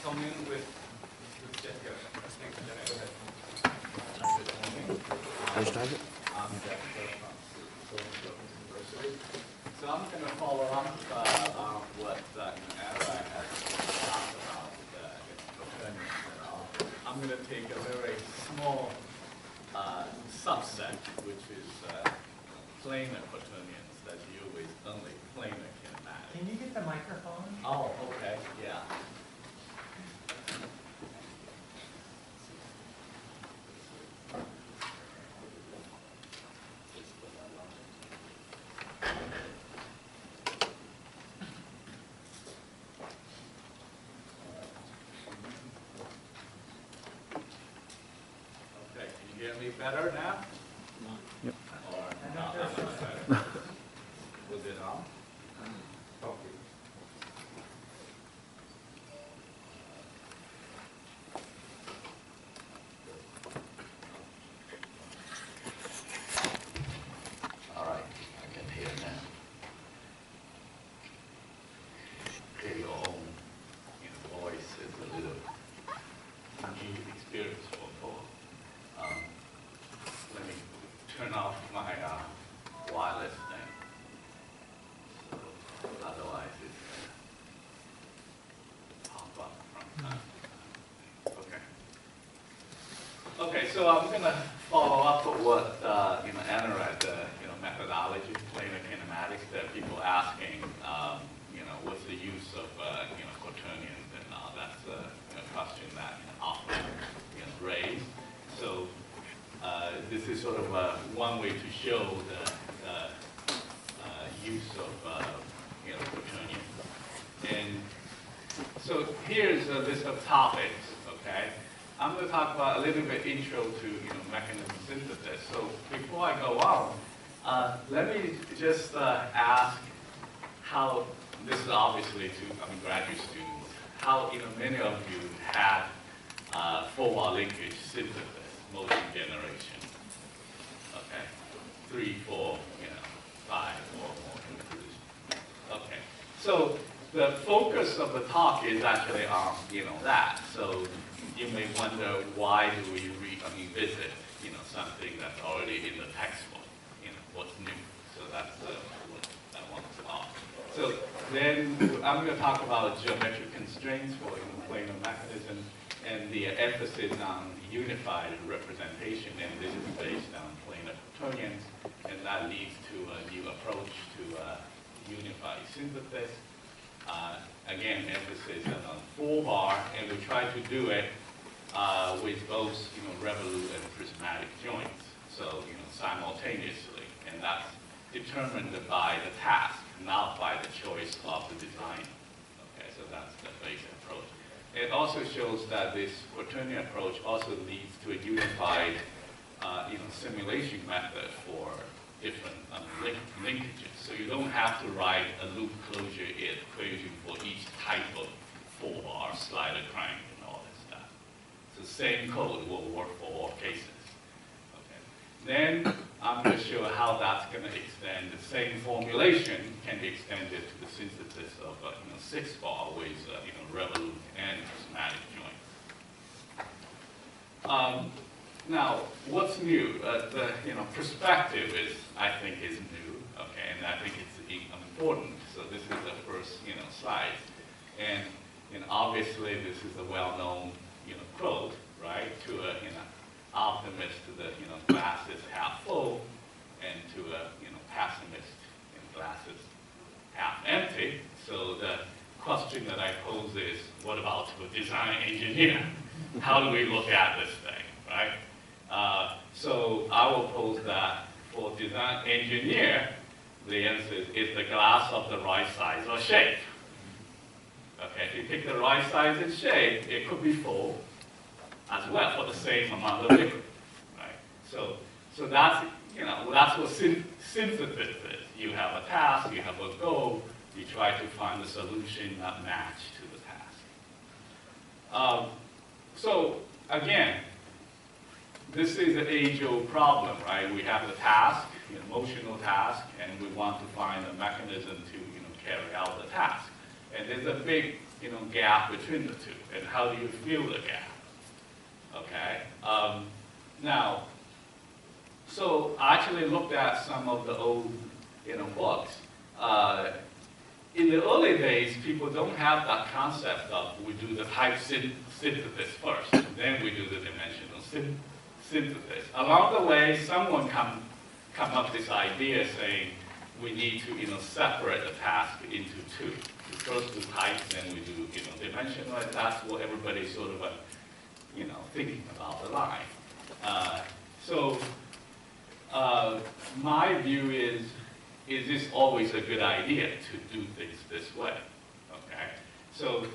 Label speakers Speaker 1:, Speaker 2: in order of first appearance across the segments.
Speaker 1: come in with Jeff here. Go ahead.
Speaker 2: I'm Jeff
Speaker 1: So I'm going to follow up on what Anurag has talked about. I'm going to take a very small subset, which is planar quaternions that deal with only planar kinematics.
Speaker 3: Can you get the microphone?
Speaker 1: Oh, okay, yeah. Okay, can you hear me better now?
Speaker 2: Yep.
Speaker 1: Or not that much better? Was it on? Okay. All right, I can hear now. Hear your own voice is a little new experience for. Let me turn off my wireless thing. So otherwise it's pop up from time. Okay. Okay, so I'm going to follow up with what Anurag, methodology, planar kinematics, that people asking, what's the use of quaternions, and that's a question that often raised. So this is sort of one way to show the use of quaternions. And so here's a list of topics. Okay, I'm going to talk about a little bit intro to mechanism synthesis. So before I go on, let me just ask how this is obviously to graduate students. How many of you had 4-wire linkage synthesis, motion generation? Okay, 3, 4, 5 or more. Okay, so the focus of the talk is actually on that. So you may wonder, why do we revisit something that's already in the textbook? What's new? So that's what I want to talk. So then I'm going to talk about geometric constraints for planar mechanisms and the emphasis on unified representation, and this is based on planar quaternions, and that leads to a new approach to unified synthesis. Again, emphasis on 4-bar, and we try to do it with both revolute and prismatic joints, so simultaneously, and that's determined by the task, not by the choice of the designer. Okay, so that's the basic approach. It also shows that this quaternion approach also leads to a unified simulation method for different linkages. So you don't have to write a loop closure equation for each type of 4-bar slider crank and all that stuff. So same code will work for all cases. Then I'm going to show how that's going to extend. The same formulation can be extended to the synthesis of 6-bar with revolute and prismatic joints. Now, what's new? The perspective is, I think, is new. Okay, and I think it's important. So this is the first slide, and obviously this is a well-known quote, right? To a optimist, to the glass is half full, and to a pessimist, glass is half empty. So the question that I pose is, what about the design engineer? How do we look at this thing, right? So I will pose that for design engineer, the answer is the glass of the right size or shape. Okay, if you pick the right size and shape, it could be full as well for the same amount of liquid, right? So that's that's what synthesis is. You have a task, you have a goal, you try to find a solution that matches to the task. So again, this is an age-old problem, right? We have the task, emotional task, and we want to find a mechanism to carry out the task. And there's a big gap between the two, and how do you fill the gap? Okay. Now, so I actually looked at some of the old, books. In the early days, people don't have that concept of we do the type synthesis first, and then we do the dimensional synthesis. Along the way, someone come up with this idea saying we need to separate the task into two. We first do types, then we do dimensional, and that's what everybody's sort of thinking about the line. My view is this always a good idea to do things this way? Okay. So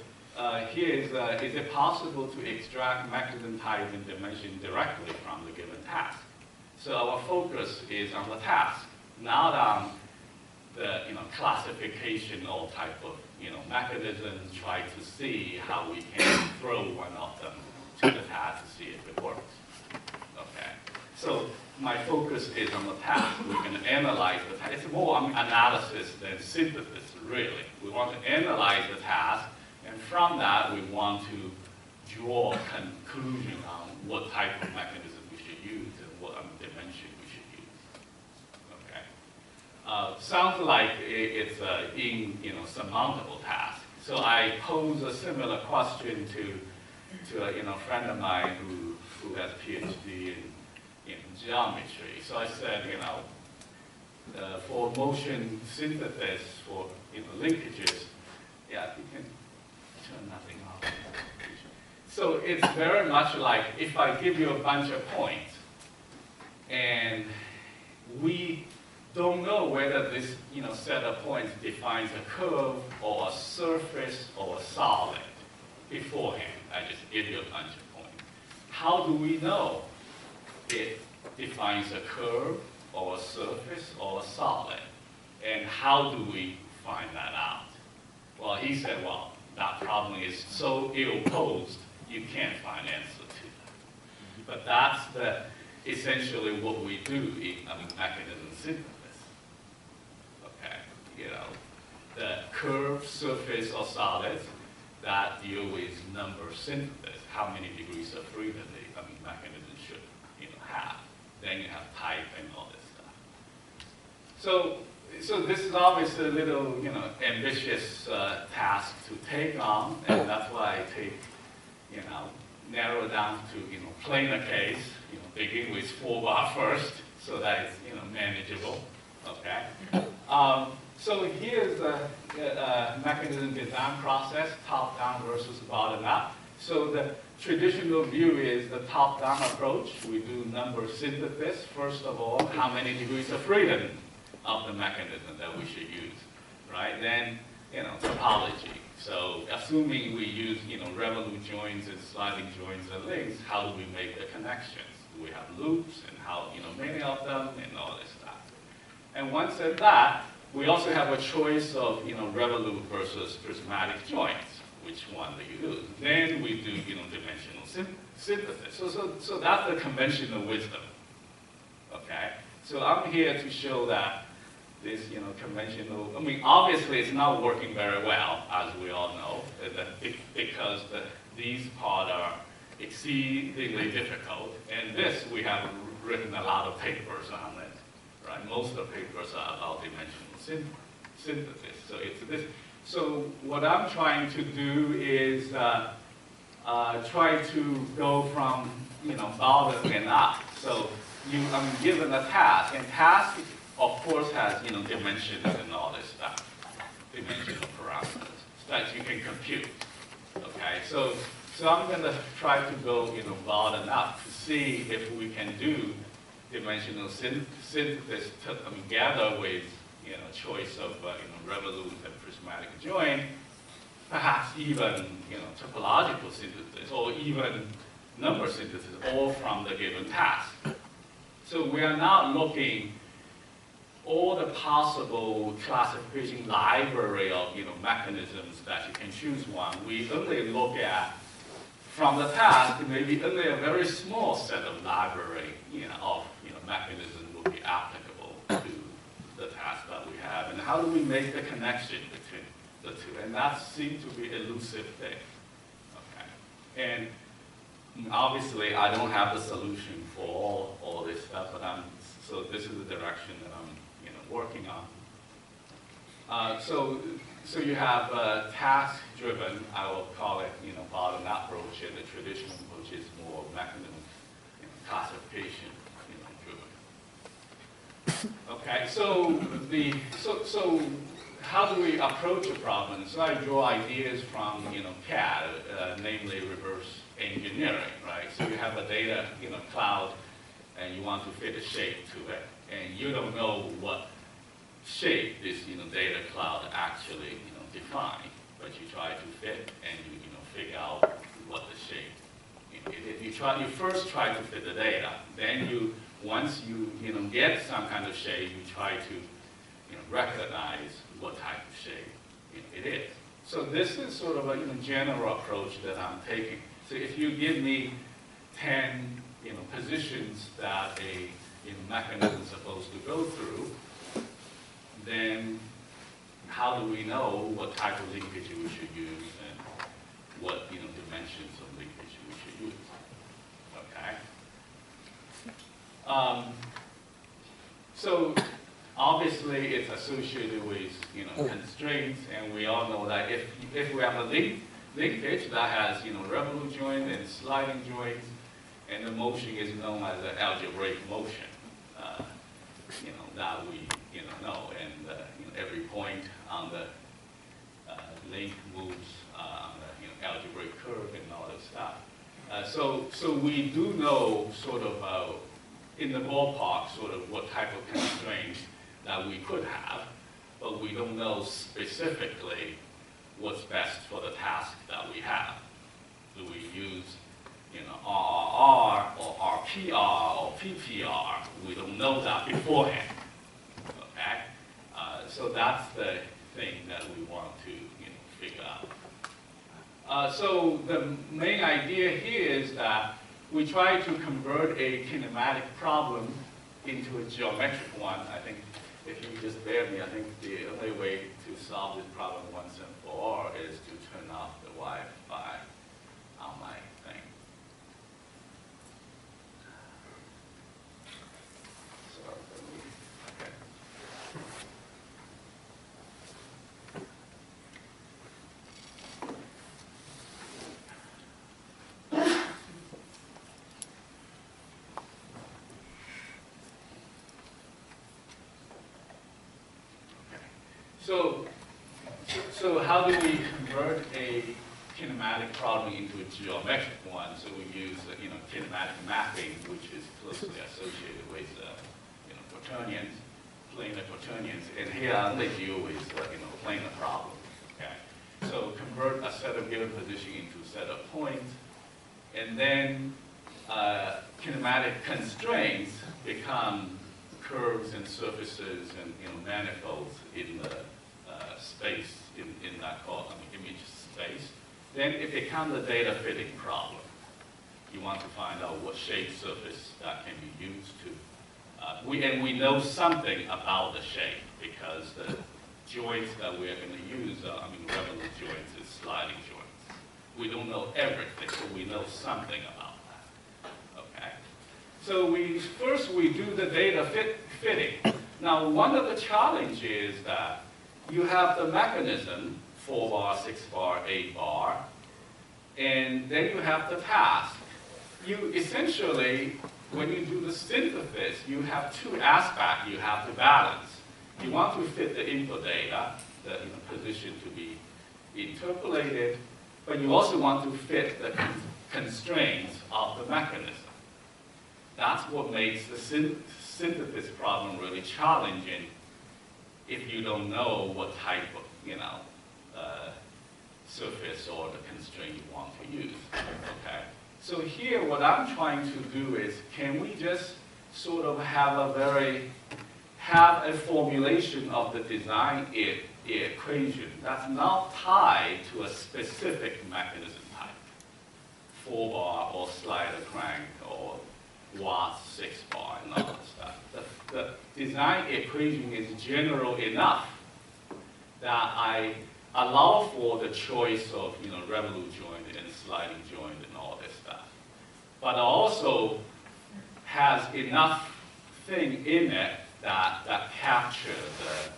Speaker 1: here is it possible to extract mechanism type and dimension directly from the given task? So our focus is on the task, not on the classification or type of mechanisms. Try to see how we can throw one of them to the task to see if it works. Okay. So my focus is on the task. We're going to analyze the task. It's more analysis than synthesis, really. We want to analyze the task, and from that, we want to draw a conclusion on what type of mechanism we should use and what dimension we should use. Okay. Sounds like it's an insurmountable task. So I pose a similar question to a friend of mine who has a PhD in geometry. So I said, for motion synthesis, for linkages, yeah, you can turn nothing off. So it's very much like if I give you a bunch of points, and we don't know whether this set of points defines a curve or a surface or a solid beforehand. I just give you a bunch of points. How do we know it defines a curve or a surface or a solid? And how do we find that out? Well, he said, well, that problem is so ill-posed, you can't find answer to that. But that's essentially what we do in mechanism synthesis. Okay, the curve, surface, or solids that deal with number synthesis, how many degrees of freedom the mechanism should have. Then you have type and all this stuff. So this is obviously a little ambitious task to take on, and that's why I take narrow it down to planar case. Begin with 4-bar first, so that it's manageable. Okay. So here's the mechanism design process, top-down versus bottom-up. So the traditional view is the top-down approach. We do number synthesis, first of all, how many degrees of freedom of the mechanism that we should use, right? Then, topology. So assuming we use, revolute joints and sliding joints and links, how do we make the connections? Do we have loops, and how, many of them, and all this stuff. And once at that, we also have a choice of, revolute versus prismatic joints. Which one do you use? Then we do, dimensional synthesis. So that's the conventional wisdom. Okay. So I'm here to show that this, conventional. Obviously, it's not working very well, as we all know, because these parts are exceedingly difficult. And this, we have written a lot of papers on it. Right. Most of the papers are about dimensional synthesis. So it's this. So what I'm trying to do is try to go from bottom and up. So I'm given a task, and task of course has dimensions and all this stuff, dimensional parameters that you can compute. Okay, so I'm going to try to go bottom up to see if we can do dimensional synthesis together with choice of revolute and prismatic joint, perhaps even topological synthesis or even number synthesis, all from the given task. So we are not looking all the possible classification library of mechanisms that you can choose one. We only look at from the task maybe only a very small set of library of mechanisms will be applicable to the task that we have, and how do we make the connection between the two, and that seems to be elusive thing. Okay, and obviously I don't have the solution for all this stuff, but so this is the direction that I'm working on. So you have task-driven, I will call it bottom-up approach, and the traditional approach is more mechanism classification driven. Okay, so how do we approach a problem? So I draw ideas from CAD, namely reverse engineering, right? So you have a data cloud, and you want to fit a shape to it, and you don't know what shape this data cloud actually define, but you try to fit, and you figure out what the shape. You first try to fit the data, then once you get some kind of shape, you try to recognize what type of shape it is. So this is sort of a general approach that I'm taking. So if you give me 10 positions that a mechanism is supposed to go through, then how do we know what type of linkage we should use and what dimensions of linkage we should use? Okay. So obviously it's associated with constraints, and we all know that if we have a linkage that has revolute joint and sliding joints, and the motion is known as an algebraic motion, that we know, and every point on the link moves on the algebraic curve and all that stuff. So we do know sort of in the ballpark sort of what type of constraints that we could have, but we don't know specifically what's best for the task that we have. Do we use RRR or RPR or PPR? We don't know that beforehand. Okay, so that's the thing that we want to figure out. So the main idea here is that we try to convert a kinematic problem into a geometric one. I think if you just bear me, I think the only way to solve this problem once and for all is to turn off the Wi-Fi on my thing. So, okay. So how do we convert a kinematic problem into a geometric one? So we use kinematic mapping, which is closely associated with quaternions, planar quaternions, and here I only deal with planar problems. Okay, so convert a set of given position into a set of points, and then kinematic constraints become curves and surfaces and manifolds in the space in that image space. Then it becomes a data fitting problem. You want to find out what shape surface that can be used to. And we know something about the shape because the joints that we're going to use are, revolute joints and sliding joints. We don't know everything, but we know something about that. Okay. So first we do the data fitting. Now one of the challenges is that you have the mechanism, 4 bar, 6 bar, 8 bar, and then you have the task. You essentially, when you do the synthesis, you have two aspects you have to balance. You want to fit the input data, the position to be interpolated, but you also want to fit the constraints of the mechanism. That's what makes the synthesis problem really challenging if you don't know what type of surface or the constraint you want to use. Okay. So here, what I'm trying to do is, can we just sort of have a formulation of the design equation that's not tied to a specific mechanism type, 4 bar or slider crank or Watts 6 bar and all that stuff. The design equation is general enough that I allow for the choice of revolute joint and sliding joint and all this stuff, but also has enough thing in it that capture the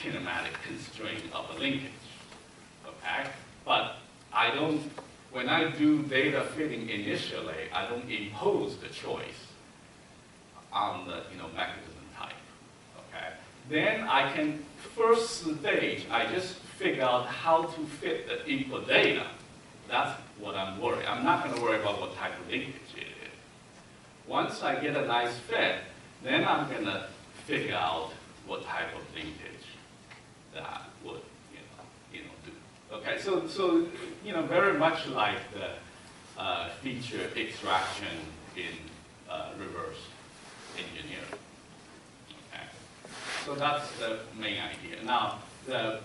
Speaker 1: kinematic constraint of a linkage. Okay, but I don't. When I do data fitting initially, I don't impose the choice on the mechanism type. Okay, then I can first stage. I just figure out how to fit the input data. That's what I'm worried. I'm not going to worry about what type of linkage it is. Once I get a nice fit, then I'm going to figure out what type of linkage that would do. Okay, so very much like the feature extraction in reverse engineering. Okay, so that's the main idea. Now the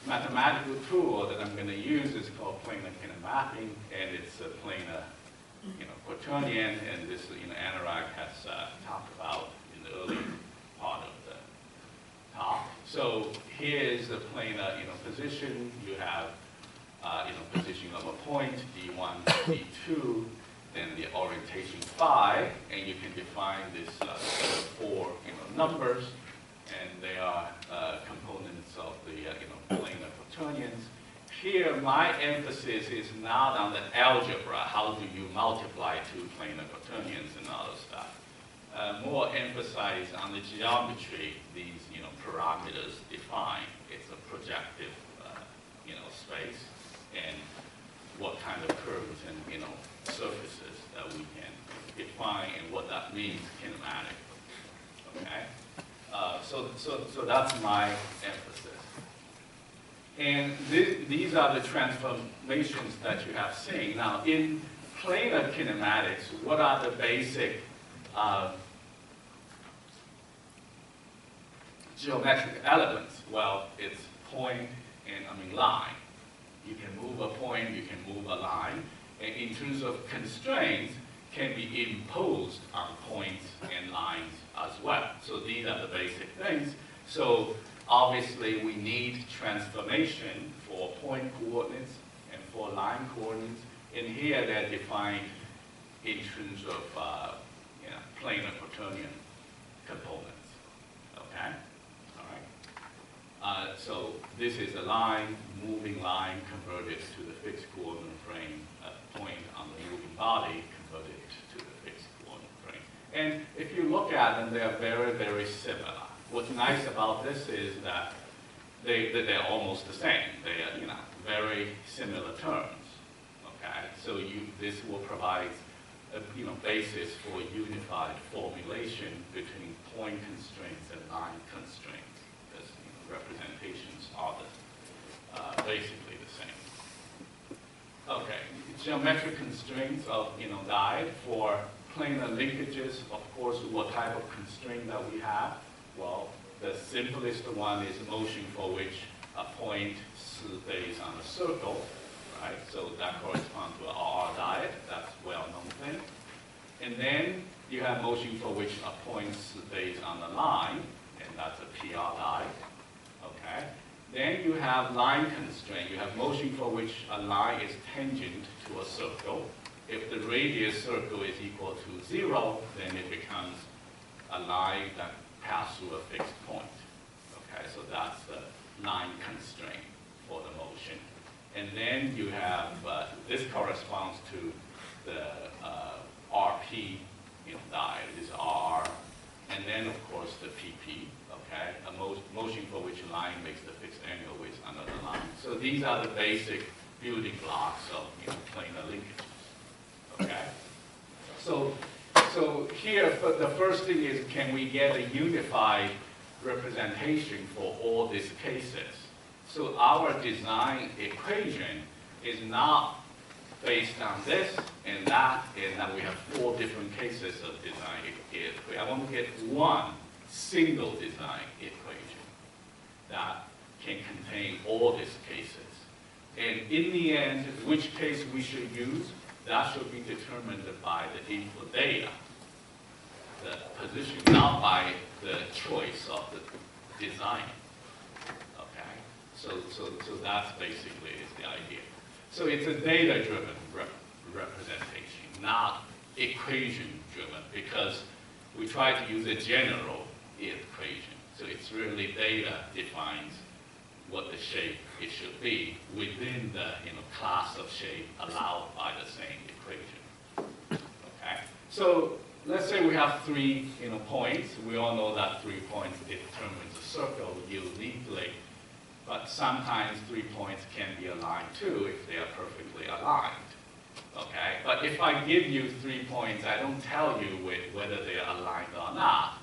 Speaker 1: mathematical tool that I'm going to use is called planar kinemapping, and it's a planar quaternion, and this Anurag has talked about in the early part of the talk. So here's the planar position. You have position of a point D1, D2, then the orientation phi, and you can define this set of 4 numbers, and they are components of the planar quaternions. Here, my emphasis is not on the algebra. How do you multiply 2 planar quaternions and other stuff? More emphasize on the geometry these parameters define. It's a projective space, and what kind of curves and surfaces that we can define, and what that means kinematic. Okay, so that's my emphasis. And these are the transformations that you have seen. Now, in planar kinematics, what are the basic geometric elements? Well, it's point and line. You can move a point, you can move a line. And in terms of constraints, can be imposed on points and lines as well. So these are the basic things. So obviously, we need transformation for point coordinates and for line coordinates. In here, they're defined in terms of planar quaternion components. Okay, all right. So this is a line, moving line converted to the fixed coordinate frame. A point on the moving body converted to the fixed coordinate frame. And if you look at them, they are very, very similar. What's nice about this is that they're almost the same. They are very similar terms. Okay, so this will provide a basis for unified formulation between point constraints and line constraints, because representations are basically the same. Okay, geometric constraints of Dyad for planar linkages. Of course, what type of constraint that we have? Well, the simplest one is motion for which a point stays on a circle, right? So that corresponds to an RR Dyad. That's a well-known thing. And then you have motion for which a point stays on a line, and that's a PR Dyad. Okay. Then you have line constraint. You have motion for which a line is tangent to a circle. If the radius circle is equal to 0, then it becomes a line that pass through a fixed point. Okay, so that's the line constraint for the motion. And then you have, this corresponds to the RP Dyad, is R. And then, of course, the PP, okay? A motion for which a line makes the fixed angle with another line. So these are the basic building blocks of planar linkages, okay? So here, the first thing is, can we get a unified representation for all these cases? So our design equation is not based on this and that, and then we have 4 different cases of design equation. I want to get one single design equation that can contain all these cases. And in the end, which case we should use, that should be determined by the input data, the position, not by the choice of the design. Okay? So that's basically is the idea. So it's a data-driven representation, not equation-driven, because we try to use a general equation. So it's really data defines what the shape it should be within the class of shape allowed by the same equation. Okay. So let's say we have 3 points. We all know that 3 points determines a circle uniquely, but sometimes 3 points can be aligned too if they are perfectly aligned. Okay. But if I give you 3 points, I don't tell you whether they are aligned or not.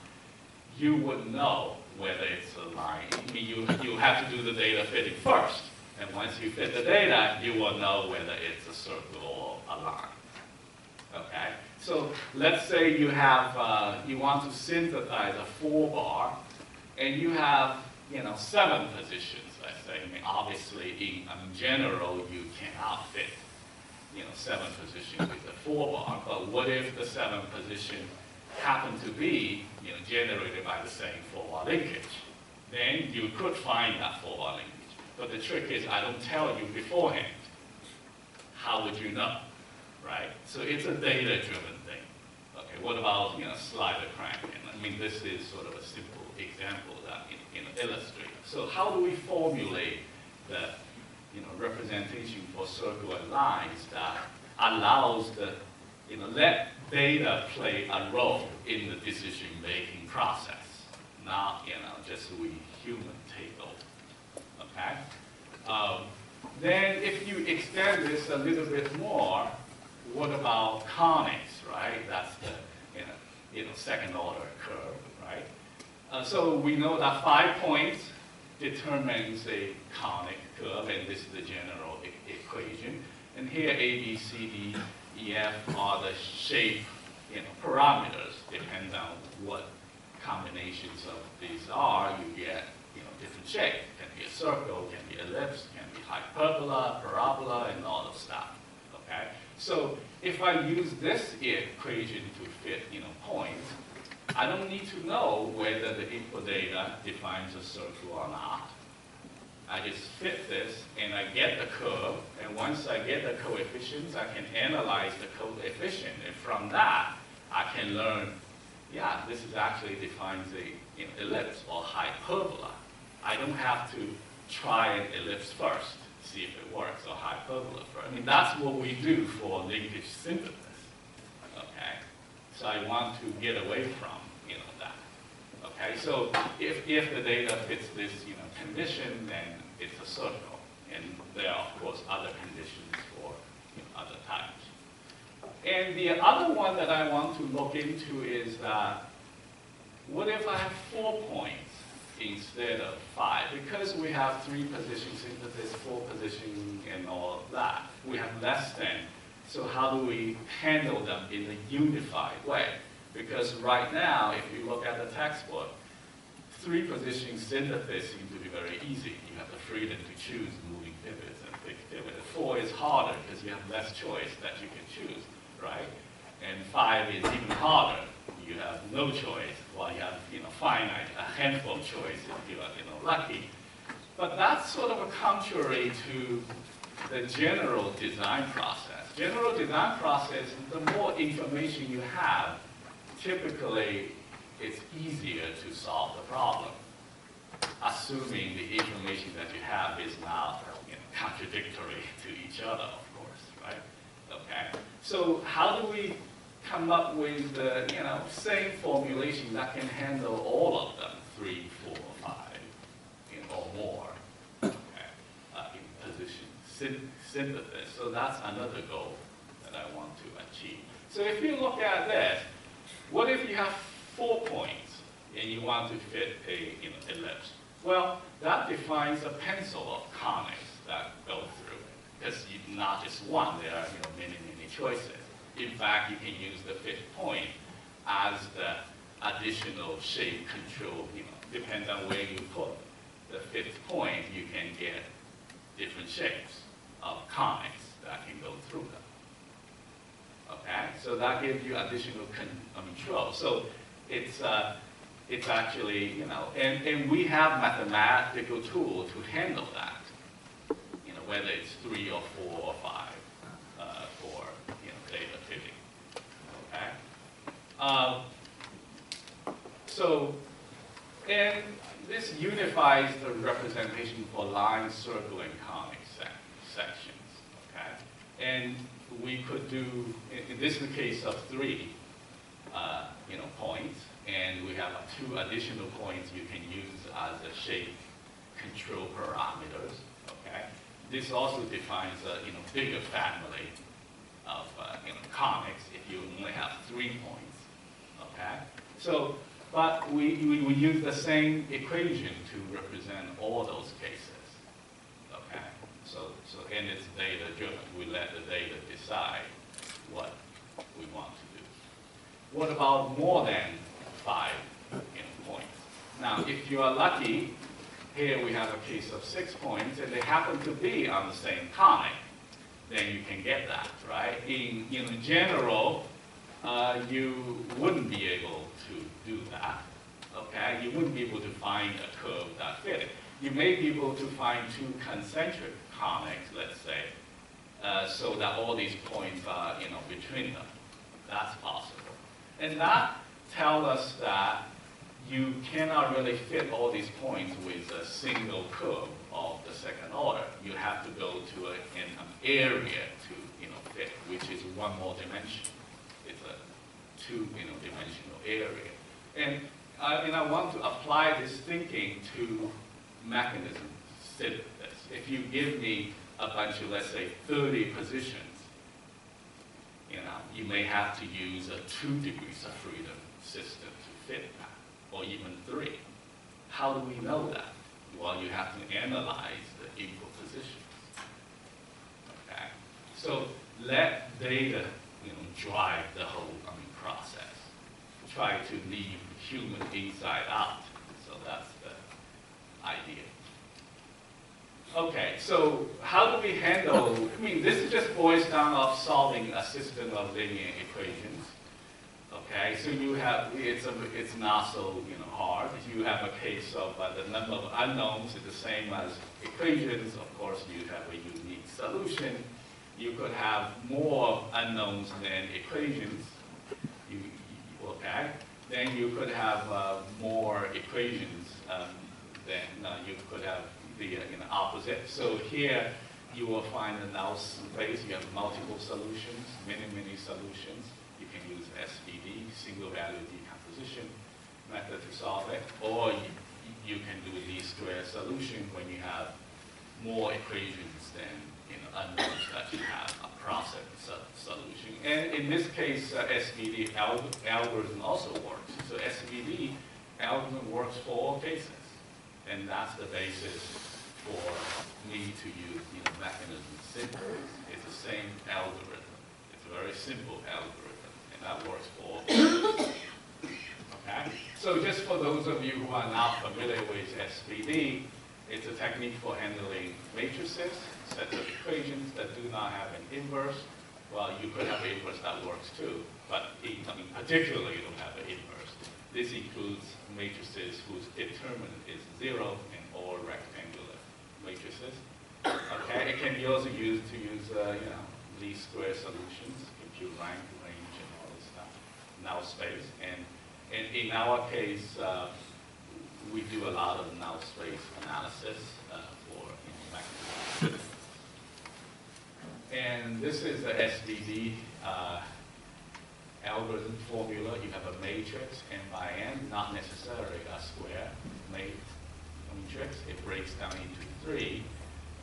Speaker 1: You would know whether it's aligned. I mean, you have to do the data fitting first. And once you fit the data, you will know whether it's a circle or a line. Okay? So let's say you have, you want to synthesize a 4-bar, and you have, 7 positions, let's say. I mean, obviously, in general, you cannot fit, 7 positions with a 4-bar. But what if the 7th position happen to be generated by the same 4-bar linkage? Then you could find that 4-bar linkage. But the trick is I don't tell you beforehand. How would you know, right? So it's a data-driven thing. Okay, what about slider cranking? I mean, this is sort of a simple example that illustrates. So how do we formulate the representation for circle and lines that allows the let data play a role in the decision-making process, not, just we human take over, okay? Then if you extend this a little bit more, what about conics, right? That's the, second order curve, right? So we know that 5 points determines a conic curve, and this is the general equation. And here A, B, C, D, E, F are the shape parameters. Depends on what combinations of these are, you get different shape. Can be a circle, can be ellipse, can be hyperbola, parabola, and all of stuff. Okay? So if I use this equation to fit points, I don't need to know whether the input data defines a circle or not. I just fit this, and I get the curve, and once I get the coefficients, I can analyze the coefficient, and from that, I can learn, yeah, this is actually defines a ellipse or hyperbola. I don't have to try an ellipse first, see if it works, or hyperbola first. I mean, that's what we do for linkage synthesis, okay? So I want to get away from, that. Okay, so if the data fits this, condition, then it's a circle. And there are, of course, other conditions for other types. And the other one that I want to look into is that, what if I have 4 points instead of 5? Because we have 3 position synthesis, 4 position, and all of that. We have less than. So how do we handle them in a unified way? Because right now, if you look at the textbook, 3 position synthesis seems to be very easy. You have the freedom to choose moving pivots and fixed pivots. 4 is harder because you have less choice that you can choose, right? And 5 is even harder. You have no choice, while you have finite, a handful of choice if you are lucky. But that's sort of a contrary to the general design process. General design process, the more information you have, typically it's easier to solve the problem, assuming the information that you have is not contradictory to each other, of course, right? Okay. So how do we come up with the same formulation that can handle all of them, 3, 4, 5, or more, okay, in position synthesis? So that's another goal that I want to achieve. So if you look at this, what if you have 4 points and you want to fit a ellipse? Well, that defines a pencil of conics that go through it. Because not just one, there are many choices. In fact, you can use the 5th point as the additional shape control. Depends on where you put the 5th point, you can get different shapes of conics that can go through them. Okay, so that gives you additional control. So it's it's actually, you know, and we have mathematical tool to handle that, you know, whether it's 3 or 4 or 5 for, you know, data fitting, okay? So, and this unifies the representation for line, circle, and conic sections, okay? And we could do, in this case of 3, you know, points, and we have 2 additional points you can use as a shape control parameters, okay? This also defines a, you know, bigger family of, you know, conics if you only have 3 points, okay? So, but we use the same equation to represent all those cases, okay? So and it's data driven. We let the data decide what we want to do. What about more than 5, you know, points? Now, if you are lucky, here we have a case of 6 points, and they happen to be on the same conic, then you can get that, right? In general, you wouldn't be able to do that, okay? You wouldn't be able to find a curve that fit it. You may be able to find 2 concentric conics, let's say, so that all these points are, you know, between them. That's possible. And that tells us that you cannot really fit all these points with a single curve of the second order. You have to go to an area to, you know, fit, which is 1 more dimension. It's a 2, you know, dimensional area. And I want to apply this thinking to mechanism synthesis. If you give me a bunch of, let's say, 30 positions, you know, you may have to use a 2 degrees of freedom system to fit that, or even 3. How do we know that? Well, you have to analyze the equal positions. Okay? So let data, you know, drive the whole process. Try to leave human inside out. So that's the idea. Okay, so how do we handle, I mean, this just boils down of solving a system of linear equations. Okay, so you have, it's not so, you know, hard. You have a case of the number of unknowns is the same as equations. Of course, you have a unique solution. You could have more unknowns than equations. Okay, then you could have more equations than you could have the you know, opposite. So here you will find a null space. You have multiple solutions, many solutions. You can use SVD, single value decomposition method to solve it, or you can do least square solution when you have more equations than, you know, unknowns that you have a process solution. And in this case, SVD algorithm also works. So SVD algorithm works for all cases. And that's the basis for me to use, you know, mechanism synthesis. It's the same algorithm. It's a very simple algorithm, and that works for all cases. Okay? So just for those of you who are not familiar with SVD, it's a technique for handling matrices, sets of equations that do not have an inverse. Well, you could have an inverse that works too, but particularly you don't have an inverse. This includes matrices whose determinant is 0 in all rectangular matrices. Okay, it can be also used to use you know, least square solutions, compute rank, range, and all this stuff. Null space, and in our case, we do a lot of null space analysis for, you know, mechanisms. And this is the SVD algorithm formula. You have a matrix, n by n, not necessarily a square matrix. It breaks down into 3.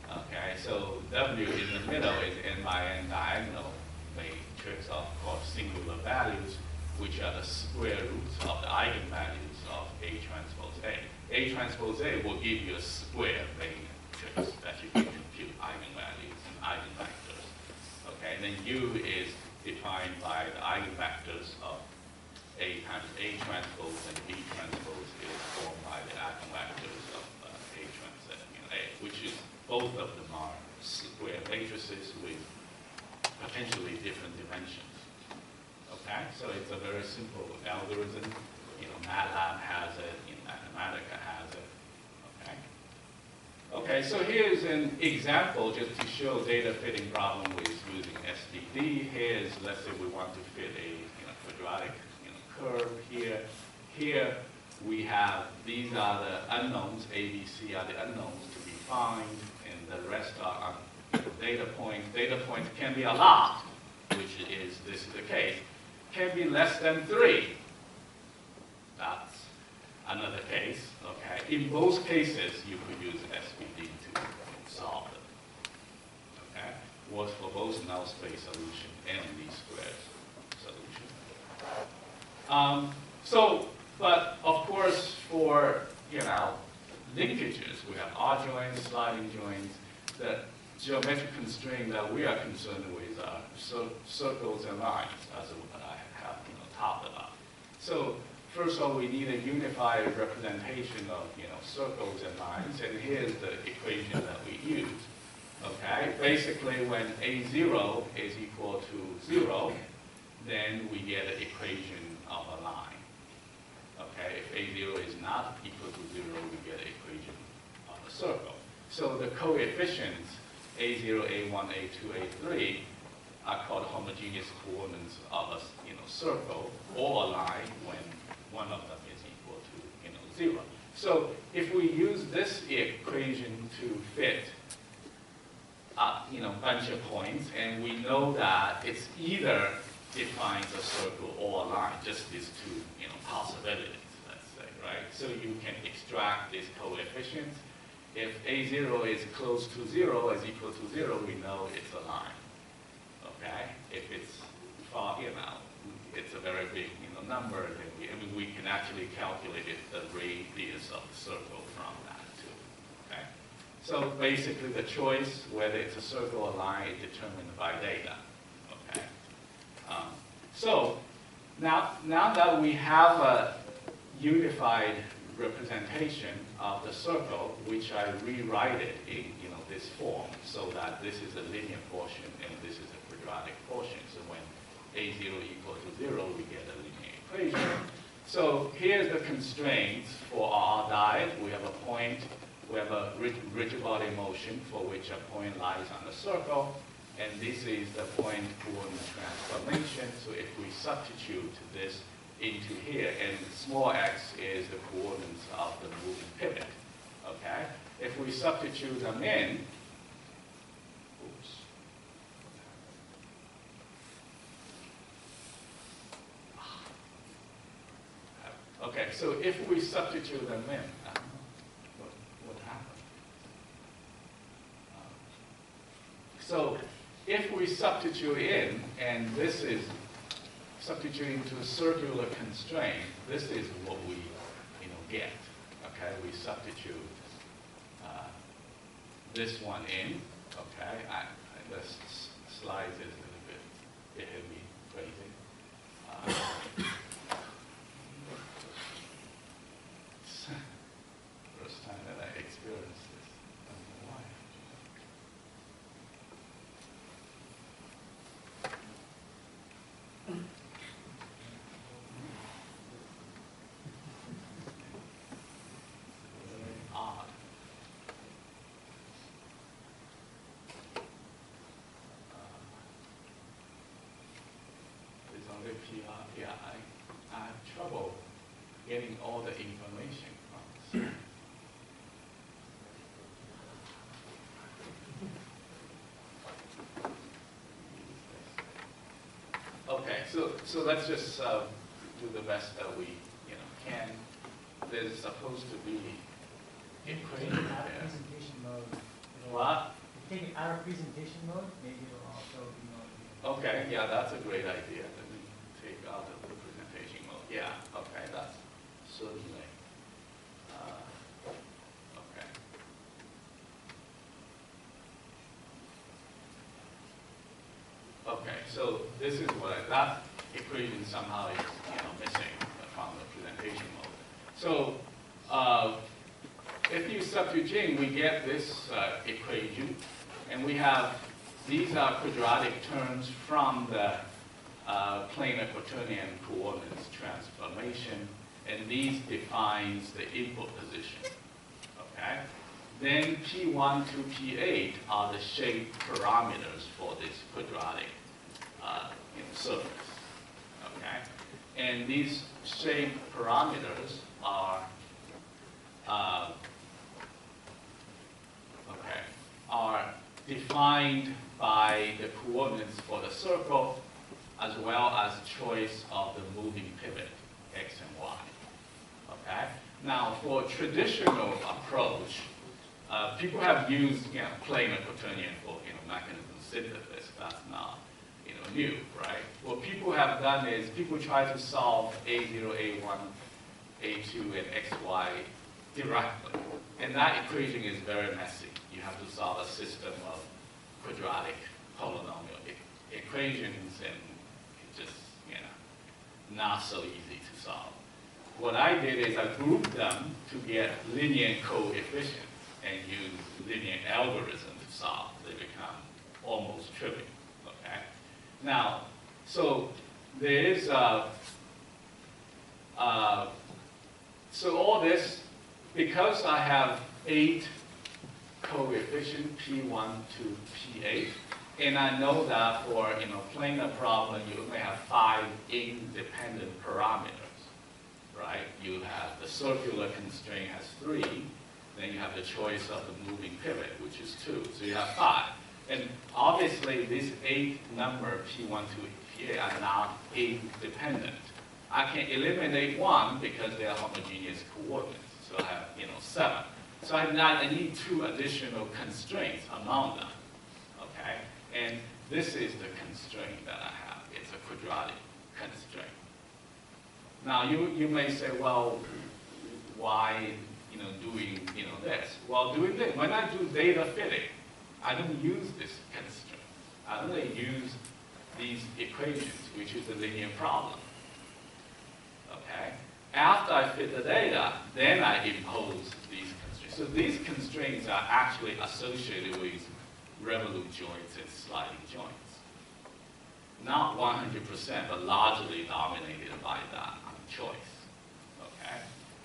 Speaker 1: Okay, so W in the middle is n by n diagonal matrix of course singular values, which are the square roots of the eigenvalues of A transpose A. A transpose A will give you a square matrix that you can compute eigenvalues and eigenvectors. Okay, and then U is defined by the eigenvectors of A times A transpose, and B transpose is formed by the eigenvectors of A transpose A, which is both of them are square matrices with potentially different dimensions. Okay, so it's a very simple algorithm MATLAB has it, Mathematica has it. Okay, so here's an example just to show data fitting problem with using SVD. Here's, let's say we want to fit a quadratic curve here. Here we have, these are the unknowns, A, B, C are the unknowns to be found, and the rest are data points. Data points can be a lot, which is, this is the case, can be less than 3. That's another case, okay? In both cases, you could use SVD to solve it, okay? Works for both null space solution and least squares solution. But of course, for, linkages, we have R-joins, sliding joins. The geometric constraint that we are concerned with are circles and lines, as I have talked about. So first of all, we need a unified representation of circles and lines, and here's the equation that we use. Okay, basically when A0 is equal to 0, then we get an equation of a line. Okay, if A0 is not equal to 0, we get an equation of a circle. So the coefficients A0, A1, A2, A3 are called homogeneous coordinates of a circle or a line when one of them is equal to 0. So if we use this equation to fit a bunch of points, and we know that it's either defines a circle or a line, just these two possibilities, let's say, right? So you can extract these coefficients. If A0 is close to 0, is equal to 0, we know it's a line, okay? If it's far, it's a very big number, then we can actually calculate the radius of the circle from that too, okay? So basically the choice, whether it's a circle or line, is determined by data, okay? So now that we have a unified representation of the circle, which I rewrite it in this form, so that this is a linear portion and this is a quadratic portion. So when A0 equal to 0, we get a linear equation. So here's the constraints for our Dyad. We have a point, we have a rigid body motion for which a point lies on the circle. And this is the point coordinate transformation. So if we substitute this into here, and small x is the coordinates of the moving pivot, okay? If we substitute them in, okay, so if we substitute them in, what happened? So if we substitute in, and this is substituting to a circular constraint, this is what we get. Okay, we substitute this one in. Okay, the slides is a little bit heavy, crazy. First time that I experienced this. I don't know why. Odd. It's only PR. Yeah, I have trouble getting all the information from this. Okay, so let's just do the best that we can. There's supposed to be equation
Speaker 2: Out of
Speaker 1: there.
Speaker 2: presentation mode.
Speaker 1: What?
Speaker 2: If you take it out of presentation mode, maybe it'll also be more.
Speaker 1: Okay, yeah, that's a great idea. Let me take out of the presentation mode. Yeah, okay, that's certainly. Okay. Okay, so this is what that equation somehow is missing from the presentation mode. So if you substitute in, we get this equation, and we have these are quadratic terms from the planar quaternion coordinates transformation, and these defines the input position. Okay? Then P1 to P8 are the shape parameters for this quadratic surface. Okay? And these shape parameters are defined by the coordinates for the circle, as well as choice of the moving pivot, x and y. Okay? Now, for traditional approach, people have used planar quaternion for mechanism synthesis. That's not new, right? What people have done is people try to solve A0, A1, A2, and XY directly. And that equation is very messy. You have to solve a system of quadratic polynomial equations, and it's just not so easy to solve. What I did is I grouped them to get linear coefficients and use linear algorithm to solve. They become almost trivial. Okay. Now, so there is so all this, because I have 8 coefficient P1 to P8, and I know that for planar problem you may have 5 independent parameters, right? You have the circular constraint has 3, then you have the choice of the moving pivot, which is 2, so you have 5. And obviously this 8 number P1 to P8 are not independent. I can eliminate 1 because they are homogeneous coordinates, so I have 7. So I need 2 additional constraints among them, okay? And this is the constraint that I have. It's a quadratic constraint. Now you may say, well, why doing this? Well, doing this, when I do data fitting, I don't use this constraint. I only use these equations, which is a linear problem. Okay? After I fit the data, then I impose these constraints. So these constraints are actually associated with revolute joints and sliding joints. Not 100%, but largely dominated by that choice. Okay?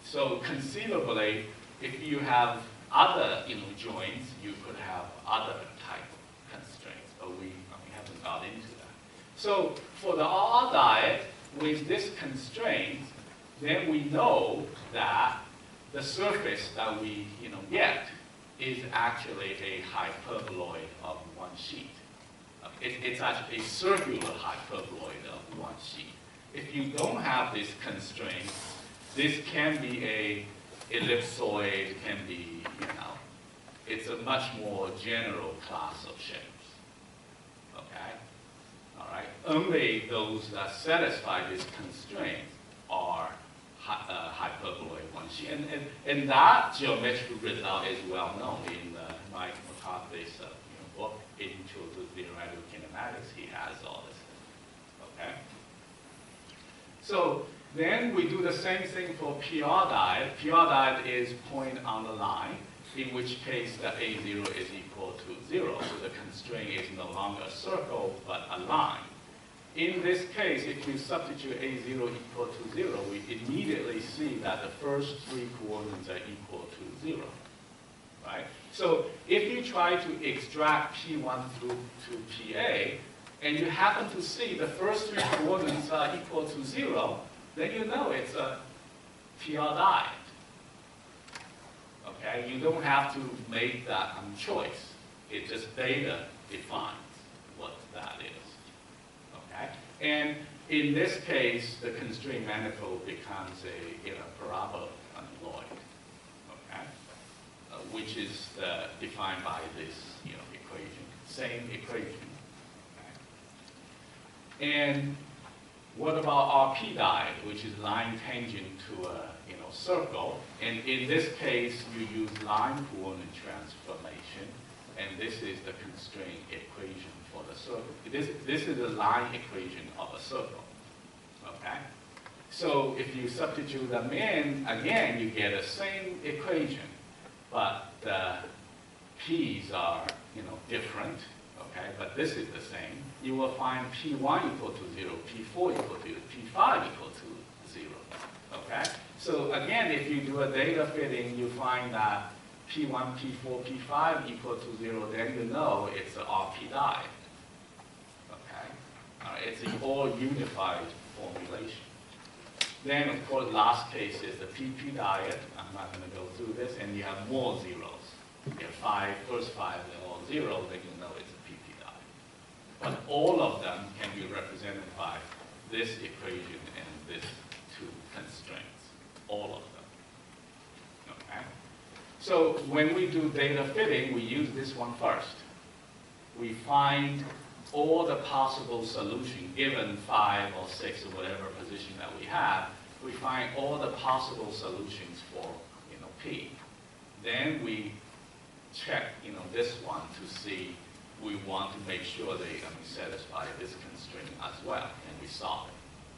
Speaker 1: So conceivably, if you have other joints, you could have other type of constraints, but we haven't got into that. So for the RR diet, with this constraint, then we know that the surface that we get is actually a hyperboloid of one sheet. It's actually a circular hyperboloid of one sheet. If you don't have this constraint, this can be a ellipsoid, can be, it's a much more general class of shapes. Okay? All right? Only those that satisfy this constraint are hyperboloid one sheet. And that geometric result is well known in Mike McCarthy's book, Intro to Theoretical Kinematics. He has all this. Okay? So then we do the same thing for PR diet. PR diet is point on the line, in which case the A0 is equal to 0. So the constraint is no longer a circle, but a line. In this case, if you substitute A0 equal to 0, we immediately see that the first 3 coordinates are equal to 0. Right? So if you try to extract P1 through to PA, and you happen to see the first 3 coordinates are equal to 0, then you know it's a PR diet. Okay? You don't have to make that choice. It just data defines what that is. Okay? And in this case, the constraint manifold becomes a paraboloid. Okay? Which is defined by this equation. Same equation. Okay? And what about RP diet, which is line tangent to a circle? And in this case, you use line coordinate transformation, and this is the constraint equation for the circle. This is the line equation of a circle. Okay? So if you substitute them in, again, you get the same equation, but the p's are different. okay, but this is the same. You will find P1 equal to 0, P4 equal to 0, P5 equal to 0, okay? So again, if you do a data fitting, you find that P1, P4, P5 equal to 0, then you know it's an RP Dyad, okay? It's an all unified formulation. Then, of course, last case is the PP Dyad. I'm not going to go through this, and you have more zeros. You have first five, they're all zero, then you know it's a PP Dyad. But all of them can be represented by this equation and this two constraints, all of them, okay? So when we do data fitting, we use this one first. We find all the possible solutions, given 5 or 6 or whatever position that we have, we find all the possible solutions for P. Then we check this one to see we want to make sure they satisfy this constraint as well, and we solve it.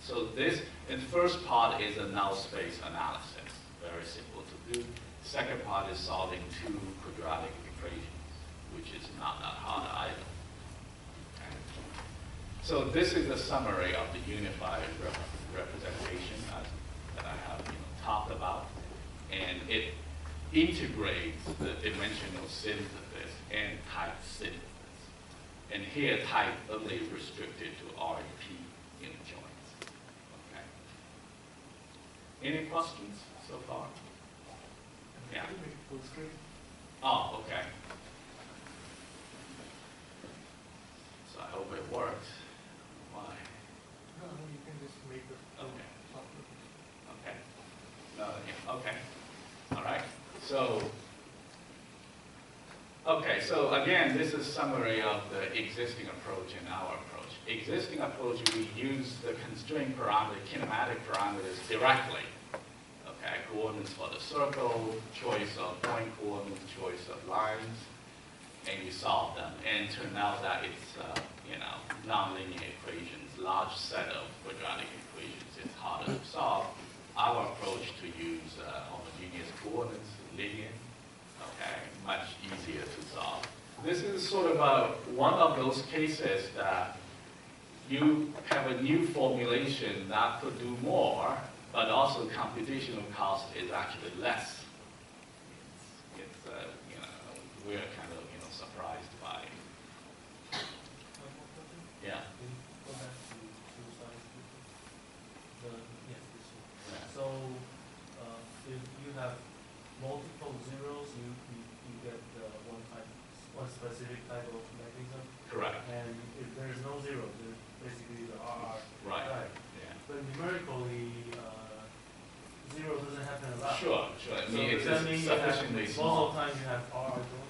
Speaker 1: So this, in first part is a null space analysis, very simple to do. Second part is solving two quadratic equations, which is not that hard either. So this is a summary of the unified representation that I have talked about, and it integrates the dimensional synthesis and type synthesis. And here type only restricted to R and P joints. Okay. Any questions so far? Yeah.
Speaker 3: Full screen.
Speaker 1: Oh, okay. So I hope it works. Why?
Speaker 3: No, you can just make the
Speaker 1: Okay.
Speaker 3: software.
Speaker 1: Okay. No, yeah, okay. All right. So, okay, so again, this is summary of the existing approach and our approach. Existing approach, we use the constraint parameter, kinematic parameters directly. Okay, coordinates for the circle, choice of point coordinates, choice of lines, and you solve them. And turn out that it's, nonlinear equations, large set of quadratic equations. It's harder to solve. Our approach to use homogeneous coordinates, linear, okay, much easier to solve. This is sort of one of those cases that you have a new formulation that could do more, but also computational cost is actually less. We're kind of surprised by it. Yeah.
Speaker 2: Go back to two slides. Yes, this one.
Speaker 1: Yeah.
Speaker 2: So if you have multiple zeros, you get one specific type of mechanism.
Speaker 1: Correct.
Speaker 2: And if there's no zero, there's basically the RR.
Speaker 1: Right.
Speaker 2: Right.
Speaker 1: Yeah.
Speaker 2: But numerically, zero doesn't happen a lot.
Speaker 1: Sure. I
Speaker 2: So
Speaker 1: mean,
Speaker 2: does that mean
Speaker 1: it's
Speaker 2: you have,
Speaker 1: sufficiently
Speaker 2: most
Speaker 1: small.
Speaker 2: of the time you have RR joint?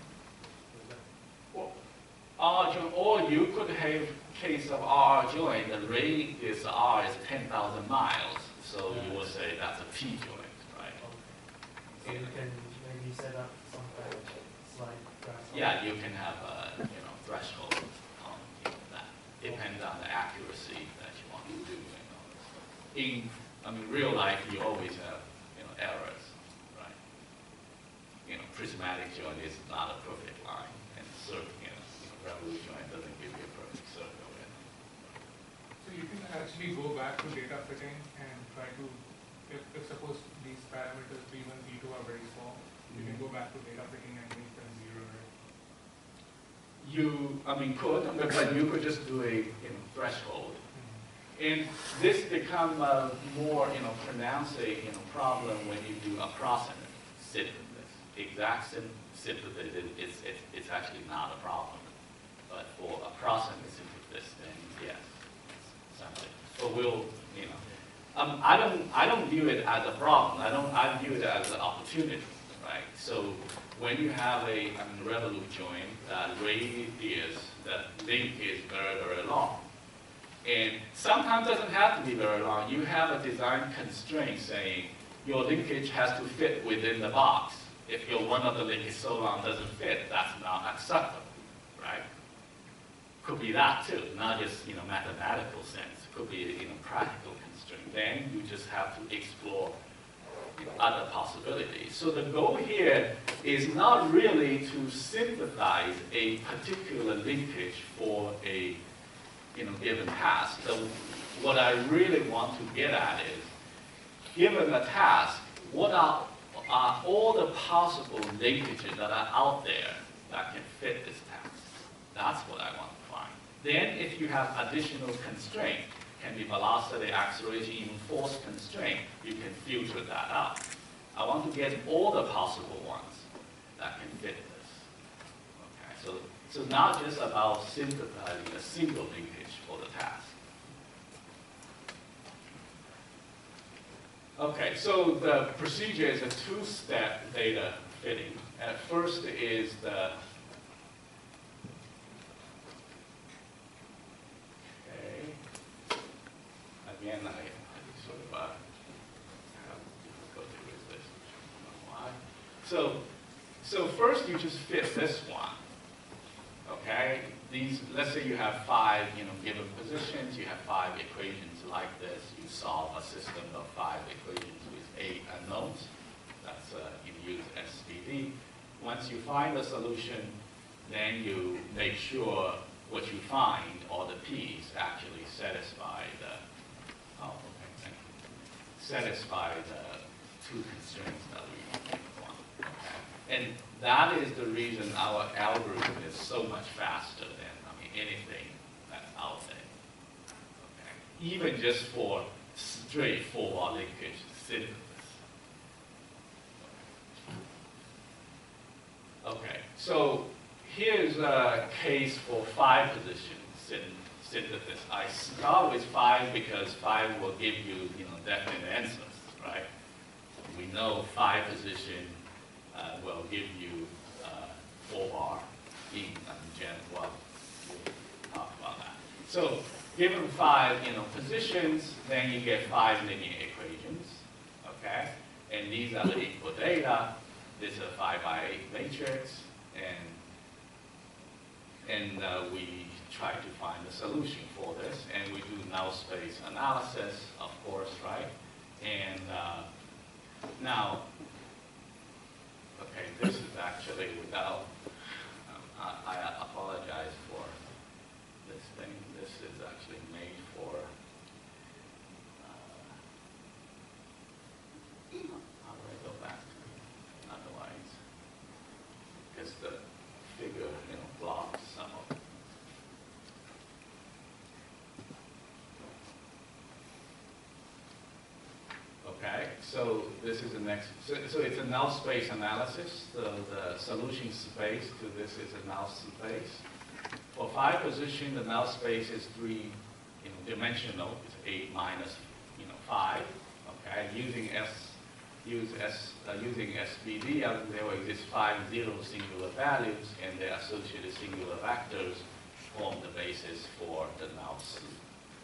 Speaker 1: Or you could have case of R joint, the radius R is 10,000 miles, so you will say that's a P joint, right?
Speaker 2: Okay. So you can maybe set up some kind of slide graph.
Speaker 1: Yeah, you can have a threshold on that. Depends on the accuracy that you want to do. In real life, you always have errors, right? Prismatic joint is not a perfect line, and circle, revolution joint doesn't give you a perfect circle.
Speaker 3: So you can actually go back to data fitting and try to, if suppose these parameters P1, P2 are very small, you can go back to data fitting and make them zero, right?
Speaker 1: You could, but you could just do a threshold. And this become more pronounced problem when you do approximate synthesis. Exact synthesis it's actually not a problem. But for approximate synthesis, then yes, something. But we'll, I don't view it as a problem. I view it as an opportunity, right? So when you have a revolute joint, that radius, that link is very, very long. And sometimes it doesn't have to be very long. You have a design constraint saying your linkage has to fit within the box. If your one of the link is so long doesn't fit, that's not acceptable, right? Could be that too, not just mathematical sense. Could be practical constraint. Then you just have to explore other possibilities. So the goal here is not really to synthesize a particular linkage for a given task. So what I really want to get at is, given a task, what are all the possible linkages that are out there that can fit this task? That's what I want to find. Then if you have additional constraint, can be velocity, acceleration, even force constraint, you can filter that out. I want to get all the possible ones that can fit this. Okay, so not just about synthesizing a single linkage for the task. Okay, so the procedure is a two-step data fitting. First is the again, I sort of have difficulty with this. I don't know why. So first you just fit this one. Okay? Let's say you have 5 given positions, you have 5 equations like this. You solve a system of 5 equations with 8 unknowns. That's you use SVD. Once you find the solution, then you make sure what you find, all the P's, actually satisfy the satisfy the 2 constraints that we want. Okay? And that is the reason our algorithm is so much faster than anything that's out there. Okay? Even just for straightforward linkage synthesis. Okay, so here's a case for 5 position synthesis. I start with 5 because 5 will give you, definite answers, right? We know 5 position will give you 4R in Gen 1. We'll talk about that. So given 5, positions, then you get 5 linear equations, okay? And these are the input data. This is a 5x8 matrix, and we try to find a solution for this, and we do null space analysis, of course, right? And now, okay, this is actually without, I apologize for this thing. This is actually made for, how do I go back to it? Otherwise, because the figure, blocks some of it. Okay, so this is the next, so it's a null space analysis. So the solution space to this is a null space. For 5 position, the null space is 3 dimensional. It's 8 minus 5. Okay, using SVD, there will exist 5 zero singular values, and their associated singular vectors form the basis for the null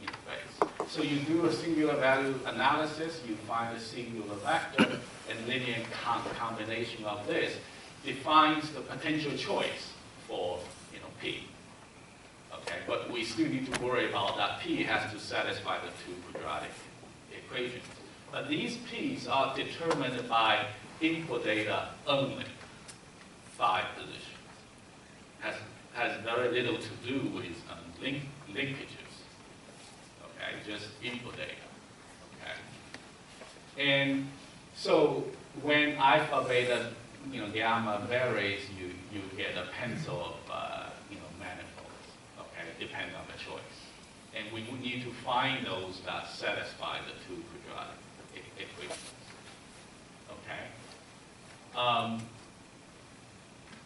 Speaker 1: interface. So you do a singular value analysis, you find a singular vector, and linear combination of this defines the potential choice for P. Okay, but we still need to worry about that P has to satisfy the 2 quadratic equations. But these P's are determined by input data only, 5 positions. Has very little to do with linkages. Okay, just input data. Okay, and so when alpha, beta, gamma varies, you get a pencil of manifolds. Okay, depending on the choice, and we would need to find those that satisfy the 2 quadratic equations. Okay.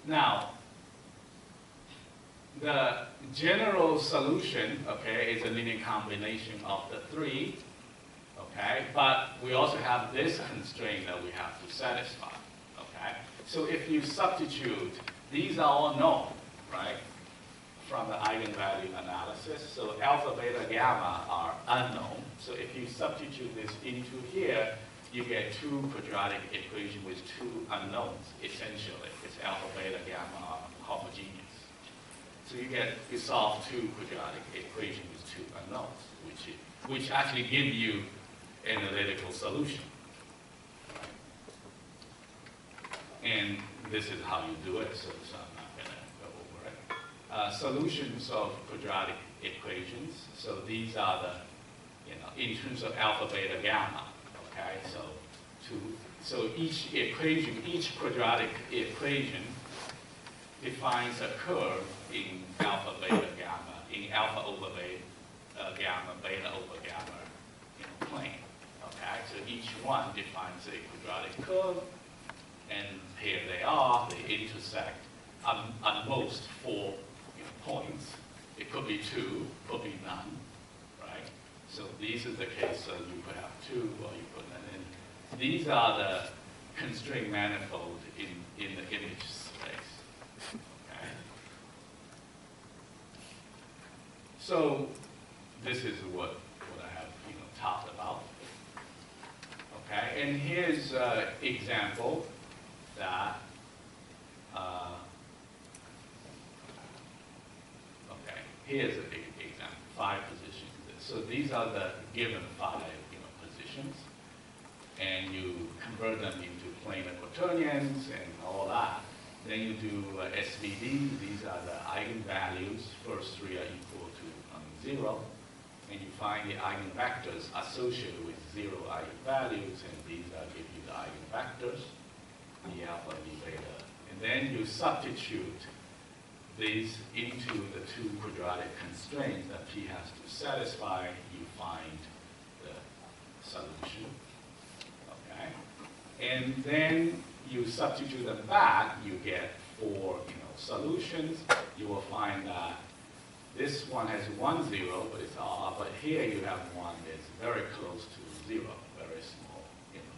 Speaker 1: Now, the general solution, okay, is a linear combination of the 3. Okay, but we also have this constraint that we have to satisfy. Okay, so if you substitute, these are all known, right, from the eigenvalue analysis. So alpha, beta, gamma are unknown. So if you substitute this into here, you get 2 quadratic equations with 2 unknowns, essentially. It's alpha, beta, gamma are homogeneous. So you solve 2 quadratic equations with 2 unknowns, which actually give you an analytical solution. Right? And this is how you do it, so I'm not going to go over it. Solutions of quadratic equations. So these are the, in terms of alpha, beta, gamma. Okay, so each equation, each quadratic equation defines a curve in alpha, beta, gamma, in alpha over beta, gamma, beta over gamma plane. Okay, so each one defines a quadratic curve, and here they are. They intersect at most 4 points. It could be 2, could be none, right? So this is the case. So you could have 2, or you could none. And these are the constraint manifold in the image space. Okay. So this is what I have talked about. Okay, and here's an example that. Okay, here's an example. 5 positions. So these are the given 5 positions, and you convert them into planar quaternions and all that. Then you do SVD. These are the eigenvalues. First 3 are equal to 0. And you find the eigenvectors associated with 0 eigenvalues, and these give you the eigenvectors, the alpha and the beta. And then you substitute these into the 2 quadratic constraints that P has to satisfy. You find the solution. Okay? And then you substitute them back, you get 4 solutions. You will find that this one has 1 0, but it's odd. But here you have one that's very close to 0, very small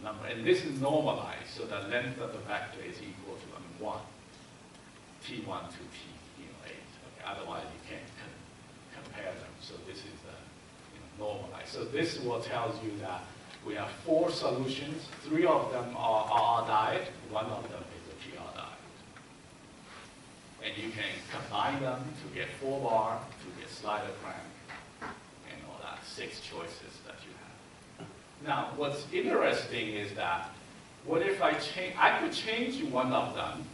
Speaker 1: number. And this is normalized, so the length of the vector is equal to 1, T1 to T8. Okay? Otherwise, you can't compare them. So this is normalized. So this will tells you that we have 4 solutions. 3 of them are Dyad. 1 of them is a PR Dyad. And you can combine them to get 4 bar, to get slider crank, and all that, 6 choices that you have. Now, what's interesting is that, what if I could change one of them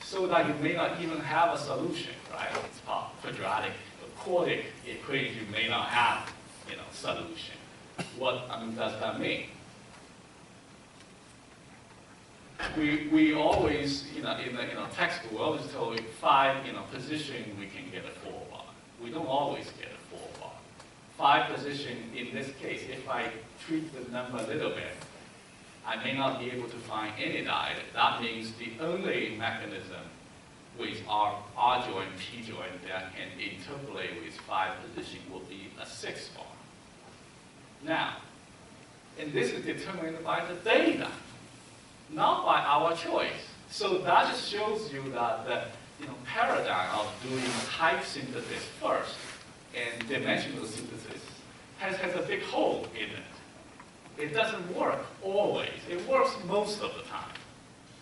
Speaker 1: so that you may not even have a solution, right? It's called quadratic. The quartic equation may not have, solution. What does that mean? We always, in the textbook, we always tell you 5, position, we can get a 4 bar. We don't always get a 4 bar. 5 position, in this case, if I tweak the number a little bit, I may not be able to find any Dyad. That means the only mechanism with R joint, T joint that can interpolate with 5 position will be a 6 bar. Now, and this is determined by the data, not by our choice. So that just shows you that the paradigm of doing type synthesis first and dimensional synthesis has a big hole in it. It doesn't work always. It works most of the time.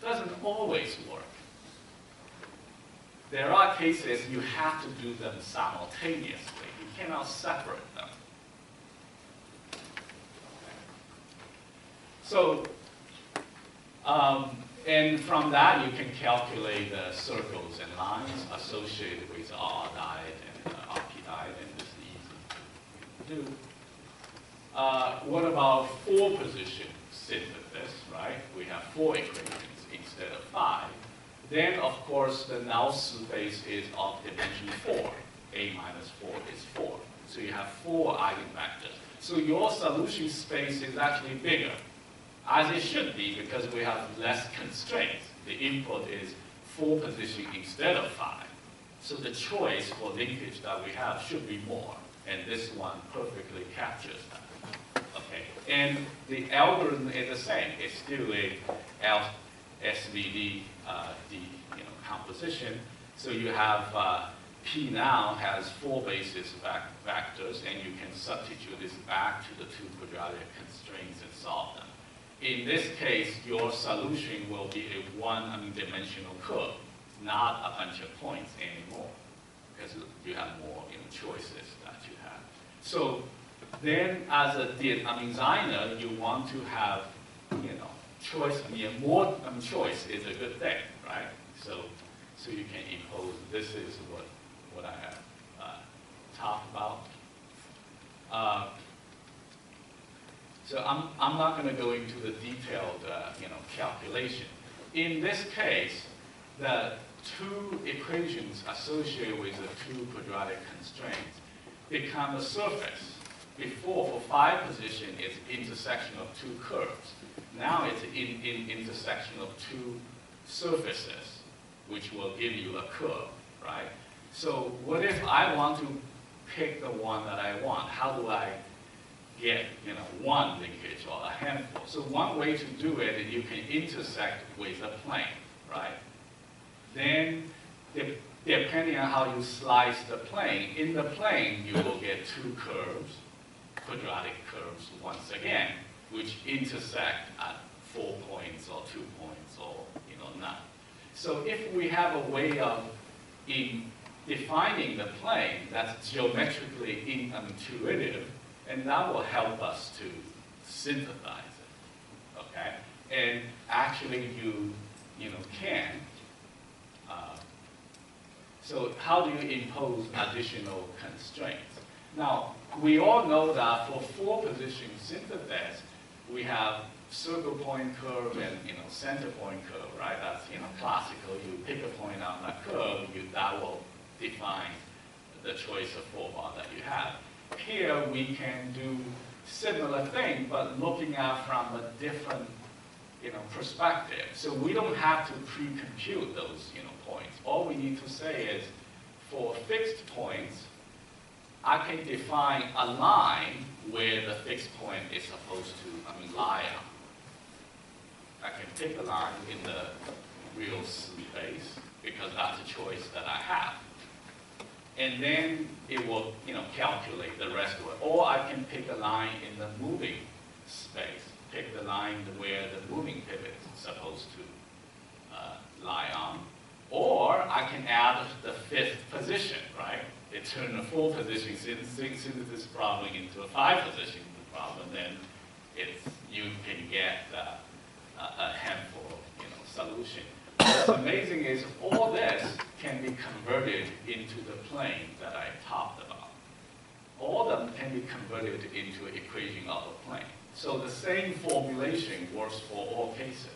Speaker 1: It doesn't always work. There are cases you have to do them simultaneously. You cannot separate them. So, and from that you can calculate the circles and lines associated with R Dyad and RP Dyad, and this is easy to do. What about 4 position synthesis, right? We have 4 equations instead of 5. Then, of course, the null space is of dimension 4. A minus 4 is 4. So you have 4 eigenvectors. So your solution space is actually bigger, as it should be, because we have less constraints. The input is 4 position instead of 5. So the choice for linkage that we have should be more. And this one perfectly captures that. Okay. And the algorithm is the same. It's still a SVD composition. So you have P now has 4 basis vectors, and you can substitute this back to the 2 quadratic constraints and solve them. In this case, your solution will be a one-dimensional curve, not a bunch of points anymore, because you have more choices that you have. So then, as a designer, you want to have choice, more choice is a good thing, right? So you can impose, this is what I have talked about. So I'm not going to go into the detailed calculation. In this case, the two equations associated with the two quadratic constraints become a surface. Before, for phi position, it's intersection of two curves. Now it's intersection of two surfaces, which will give you a curve, right? So what if I want to pick the one that I want? How do I get one linkage or a handful? So one way to do it is you can intersect with a plane, right? Then depending on how you slice the plane, in the plane you will get two curves, quadratic curves once again, which intersect at 4 points or 2 points or none. So if we have a way of defining the plane that's geometrically intuitive, and that will help us to synthesize it, okay? And actually you can. So how do you impose additional constraints? Now, we all know that for 4-position synthesis, we have circle point curve and center point curve, right? That's classical. You pick a point on that curve, that will define the choice of 4-bar that you have. Here we can do similar thing, but looking at from a different perspective. So we don't have to pre-compute those points. All we need to say is, for fixed points, I can define a line where the fixed point is supposed to lie on. I can pick a line in the real space because that's a choice that I have. And then it will calculate the rest of it. Or I can pick a line in the moving space, pick the line where the moving pivot is supposed to lie on. Or I can add the 5th position, right? It turned a 4-position synthesis problem into a 5-position problem, then you can get a handful of solution. What's amazing is all this can be converted into the plane that I talked about. All of them can be converted into an equation of a plane. So the same formulation works for all cases.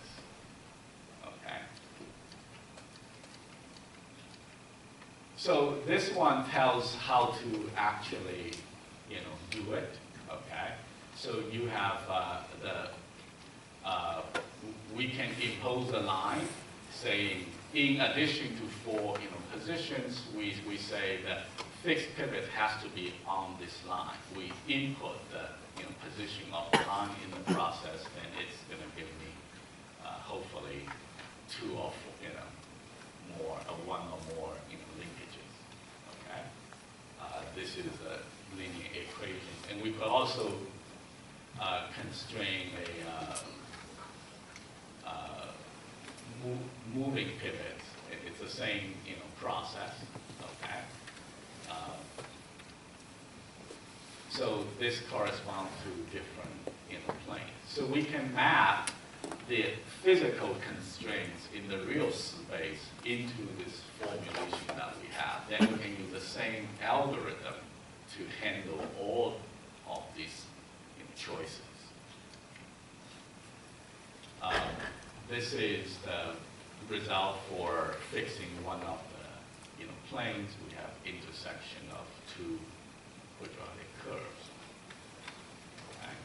Speaker 1: Okay. So this one tells how to actually, do it. Okay. So you have we can impose a line saying, in addition to 4 positions, we say that fixed pivot has to be on this line. We input the position of the line in the process, and it's going to give me hopefully 2 or 4, more, or 1 or more linkages. Okay, this is a linear equation, and we could also constrain a moving pivot. It's the same process. Okay. So this corresponds to different planes. So we can map the physical constraints in the real space into this formulation that we have. Then we can use the same algorithm to handle all of these choices. This is the result for fixing one of the planes. We have intersection of 2 quadratic curves. Okay.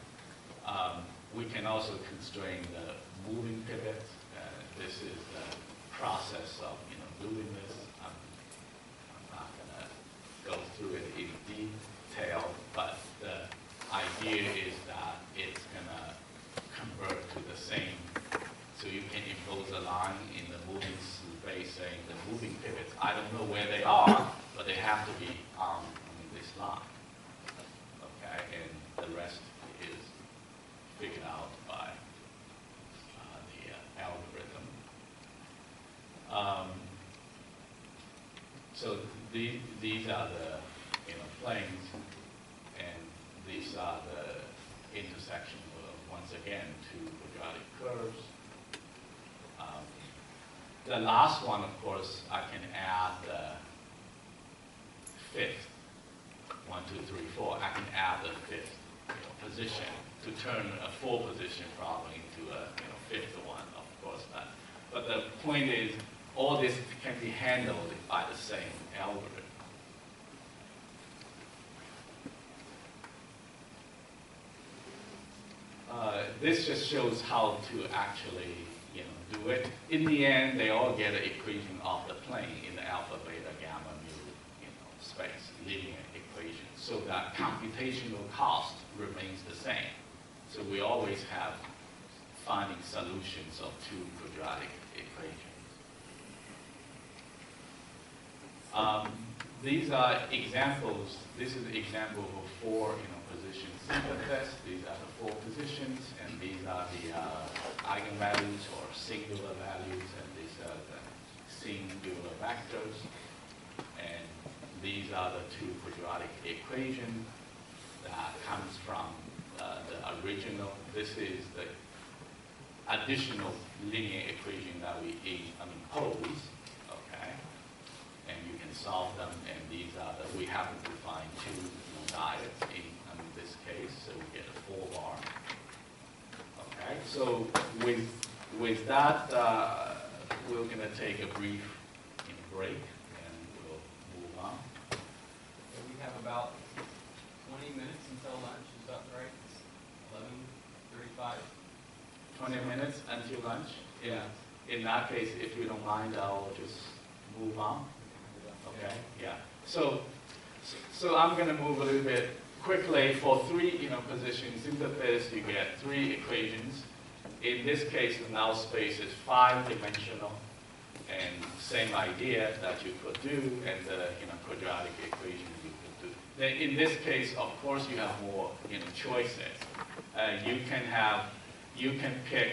Speaker 1: We can also constrain the moving pivot. This is the process of doing this. I'm not going to go through it in detail, but the idea is that it's going to convert to the same. So you can impose a line in the moving space saying the moving pivots, I don't know where they are, but they have to be on this line. Okay, and the rest is figured out by the algorithm. So these are the planes, and these are the intersections of one once again, two quadratic curves. The last one, of course, I can add the fifth. 1, 2, 3, 4. I can add the fifth position to turn a 4-position problem into a fifth one, of course. But the point is, all this can be handled by the same algorithm. This just shows how to actually do it. In the end, they all get an equation of the plane in the alpha, beta, gamma, mu space, linear equation, so that computational cost remains the same. So we always have finding solutions of two quadratic equations. These are examples. This is an example of 4 position synthesis. These are the 4 positions, and these are the eigenvalues or singular values, and these are the singular vectors. And these are the 2 quadratic equations that comes from the original. This is the additional linear equation that we impose, okay? And you can solve them, and these are we happen to find 2 dyads in this case, so we get a 4-bar. Okay, so with that, we're going to take a brief break, and we'll move on.
Speaker 4: So we have about 20 minutes until lunch. Is that right? It's 11:35.
Speaker 1: 20 minutes until lunch? Yeah. In that case, if you don't mind, I'll just move on. Okay, yeah. So I'm going to move a little bit quickly. For 3 position synthesis, you get 3 equations. In this case, the null space is 5-dimensional, and same idea that you could do, and the quadratic equation you could do. Then in this case, of course, you have more choices. You can pick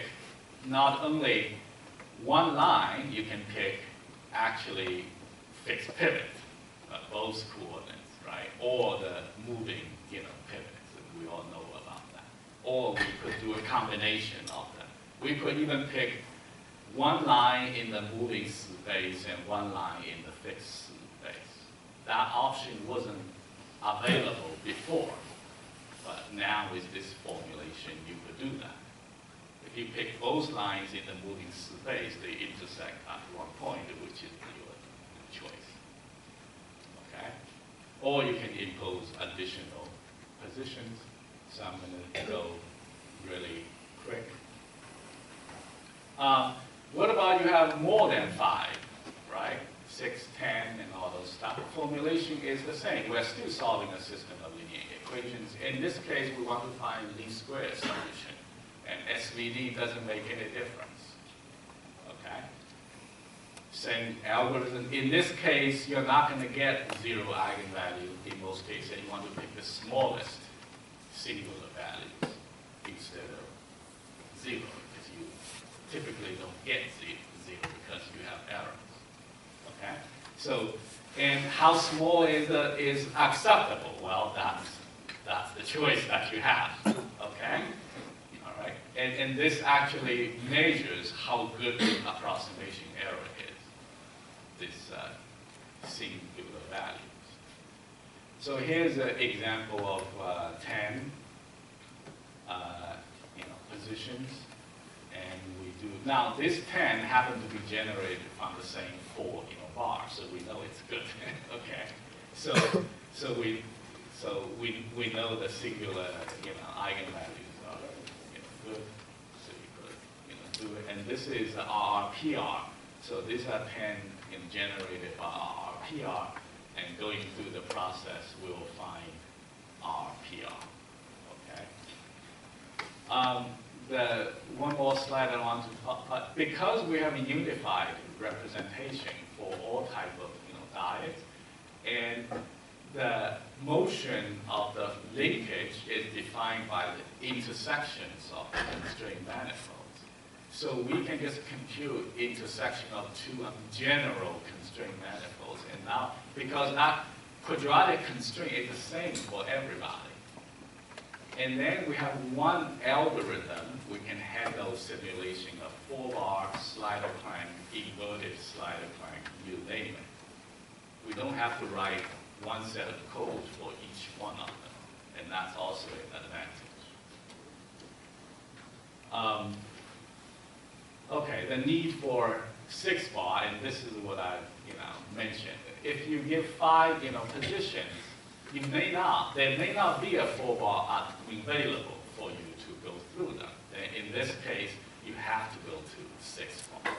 Speaker 1: not only one line, you can pick actually fixed pivot, both coordinates, right? Or the moving, pivots, and we all know about that. Or we could do a combination of them. We could even pick one line in the moving space and one line in the fixed space. That option wasn't available before, but now with this formulation, you could do that. If you pick both lines in the moving space, they intersect at one point, which is your choice. Okay? Or you can impose additional positions. So I'm going to go really quick. What about you have more than 5, right? 6, 10, and all those stuff. The formulation is the same. We're still solving a system of linear equations. In this case, we want to find least square solution. And SVD doesn't make any difference. Okay? Same algorithm. In this case, you're not going to get 0 eigenvalue in most cases. You want to pick the smallest singular values instead of 0, because you typically don't get 0 because you have errors. Okay? So, and how small is acceptable? Well, that's the choice that you have. Okay? And this actually measures how good the approximation error is, this singular values. So here's an example of 10 positions, and we do, now this 10 happens to be generated from the same 4 bars, so we know it's good. Okay, so we know the singular eigenvalues are good, so you could do it. And this is RRRR. So these are 10 generated by RRRR, and going through the process, we will find RRR. Okay. The one more slide I want to talk about, because we have a unified representation for all type of dyads, and the motion of the linkage is defined by the intersections of the constraint manifolds. So we can just compute intersection of 2 general constraint manifolds, and now because that quadratic constraint is the same for everybody. And then we have one algorithm, we can handle simulation of 4-bar slider crank, inverted slider crank, you name it. We don't have to write one set of code for each one of them, and that's also an advantage. Okay, the need for 6-bar, and this is what I mentioned. If you give 5 positions, there may not be a 4-bar available for you to go through them. In this case, you have to go to 6-bar.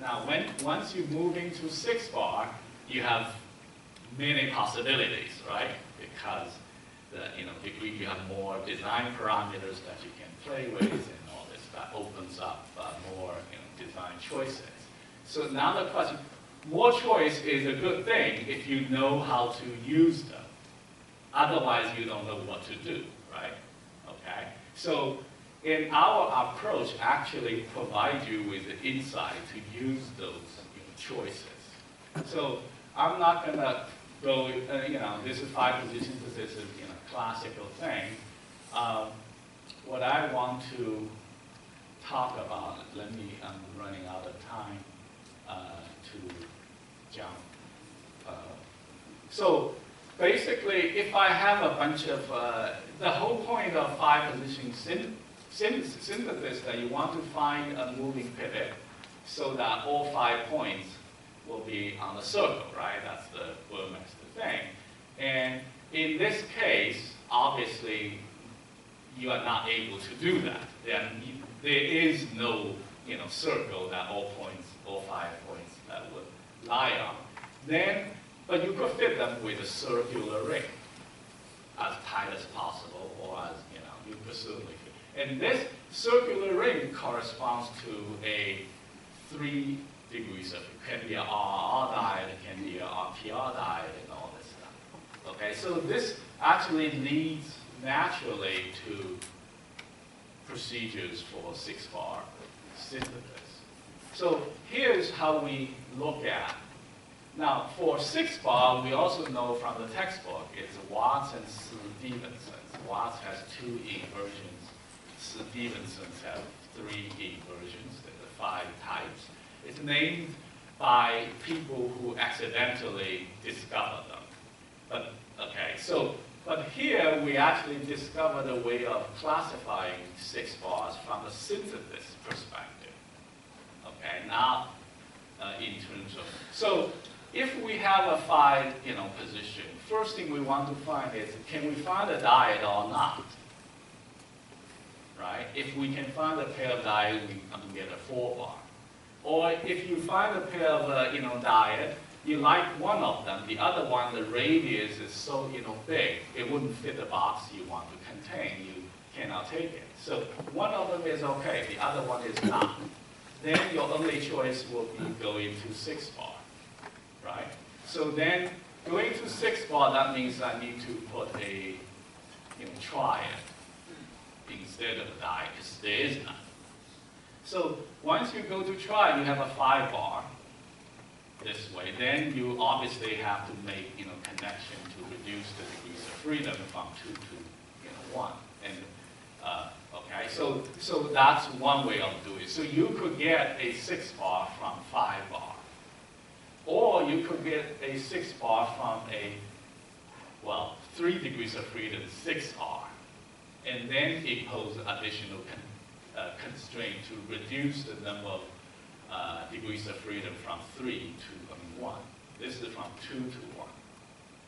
Speaker 1: Now, once you move into 6-bar, you have many possibilities, right? Because you have more design parameters that you can play with, and all this that opens up more design choices. So now the question: more choice is a good thing if you know how to use them. Otherwise, you don't know what to do, right? Okay. So, in our approach, actually provide you with the insight to use those choices. So, I'm not gonna go. This is 5 positions. This is classical thing. What I want to talk about. I'm running out of time to jump. So basically, if I have a bunch of the whole point of 5-position synthesis that you want to find a moving pivot so that all 5 points will be on the circle, right? That's the Burmester thing. And in this case, obviously, you are not able to do that. There is no circle that all 5 points that would lie on. But you could fit them with a circular ring as tight as possible, or as you could certainly fit. And this circular ring corresponds to a 3 degrees of it. Can be an RRR diode, it can be an RPR diode, and all this stuff. Okay, so this actually leads naturally to procedures for 6-bar synthesis. So here's how we look at. Now, for 6-bar, we also know from the textbook, it's Watts and Stevenson's. Watts has 2 inversions. Stevenson's have 3 inversions. There are 5 types. It's named by people who accidentally discovered them. But here we actually discovered a way of classifying 6-bars from a synthesis perspective. Okay, not in terms of. So if we have a 5 position, first thing we want to find is, can we find a diode or not? Right? If we can find a pair of diodes, we can get a 4-bar. Or if you find a pair of diode, you like one of them, the other one, the radius is so big, it wouldn't fit the box you want to contain. You cannot take it. So one of them is okay, the other one is not. Then your only choice will be going to 6-bar, right? So then going to 6-bar, that means I need to put a triad instead of a diode, because there is none. So once you go to triad, you have a 5-bar. This way, then you obviously have to make connection to reduce the degrees of freedom from 2 to 1. And okay, so that's one way of doing it. So you could get a 6-bar from 5-bar, or you could get a 6-bar from a 3 degrees of freedom 6R, and then impose additional constraint to reduce the number of degrees of freedom from 3 to 1. This is from 2 to 1.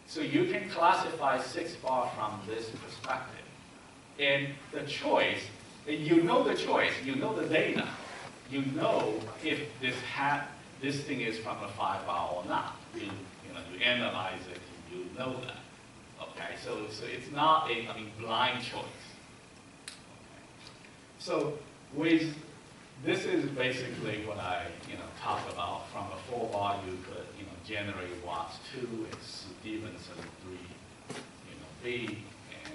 Speaker 1: So you can classify 6-bar from this perspective. And the choice, you know the choice, you know the data. You know if this thing is from a 5-bar or not. You analyze it, you know that. Okay, so it's not a blind choice. Okay. So this is basically what I talk about. From a 4-bar, you could generate Watts 2 and Stevenson 3, B, and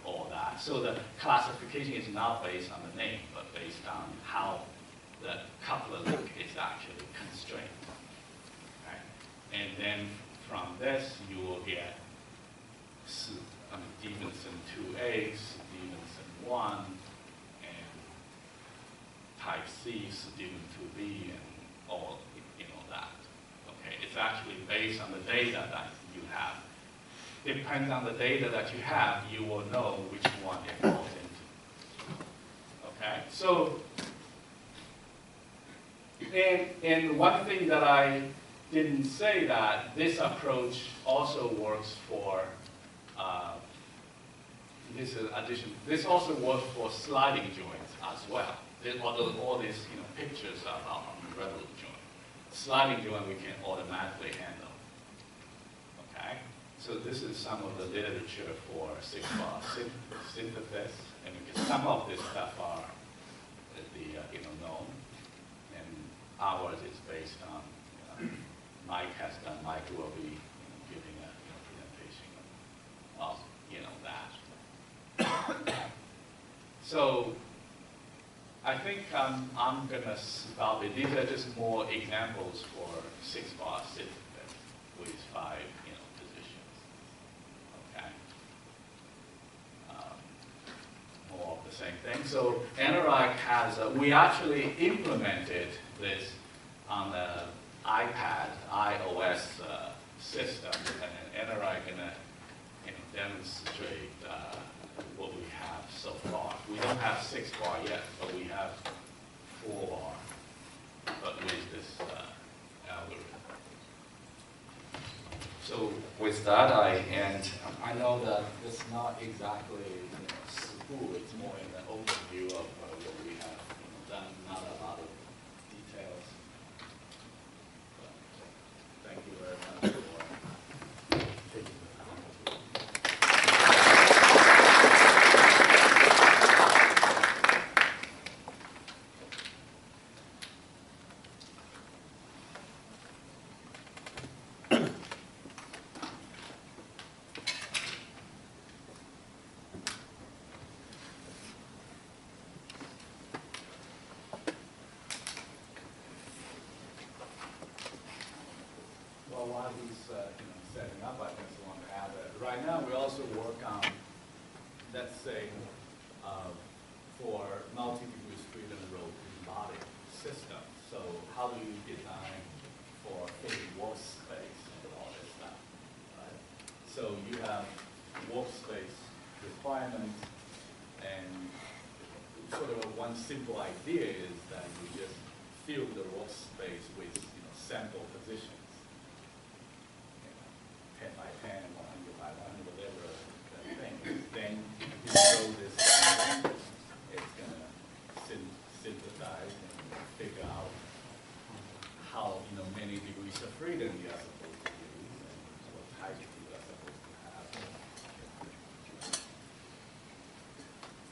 Speaker 1: all that. So the classification is not based on the name, but based on how the coupler link is actually constrained. Okay? And then from this, you will get kind of Stevenson 2X, Stevenson 1, and type C, Stevenson 2B, and all, that. Okay, it's actually based on the data that you have. Depends on the data that you have, you will know which one it falls into. Okay, so, and one thing that I didn't say that this approach also works for, this also works for sliding joints as well. Although all these pictures are on the revolute joint. Sliding joint we can automatically handle. Okay? So this is some of the literature for 6-bar synthesis, and some of this stuff are known, and ours is based on, Mike has done, Mike will be giving a presentation of that. So I think I'm gonna stop it. These are just more examples for 6-bar synthesis with 5 positions. Okay. More of the same thing. So Anurag has, we actually implemented this on the iPad, iOS system, and Anurag gonna demonstrate what we have so far. We don't have 6-bar yet, but we have 4-bar, but with this algorithm. So with that, I know that it's not exactly school, it's more in the overview of what we have done, not a lot of details. But thank you very much for taking the time. While he's setting up, I just want to add that right now we also work on, let's say, for multi-degree freedom robotic system. So how do you design for fitting workspace and all this stuff, right? So you have workspace requirements, and sort of one simple idea is that you just fill the workspace with sample positions. 10 by 10, 100 by 100, whatever the thing is. Then you throw this in, it's going to synthesize and figure out how many degrees of freedom you are supposed to use and what type you are supposed to have.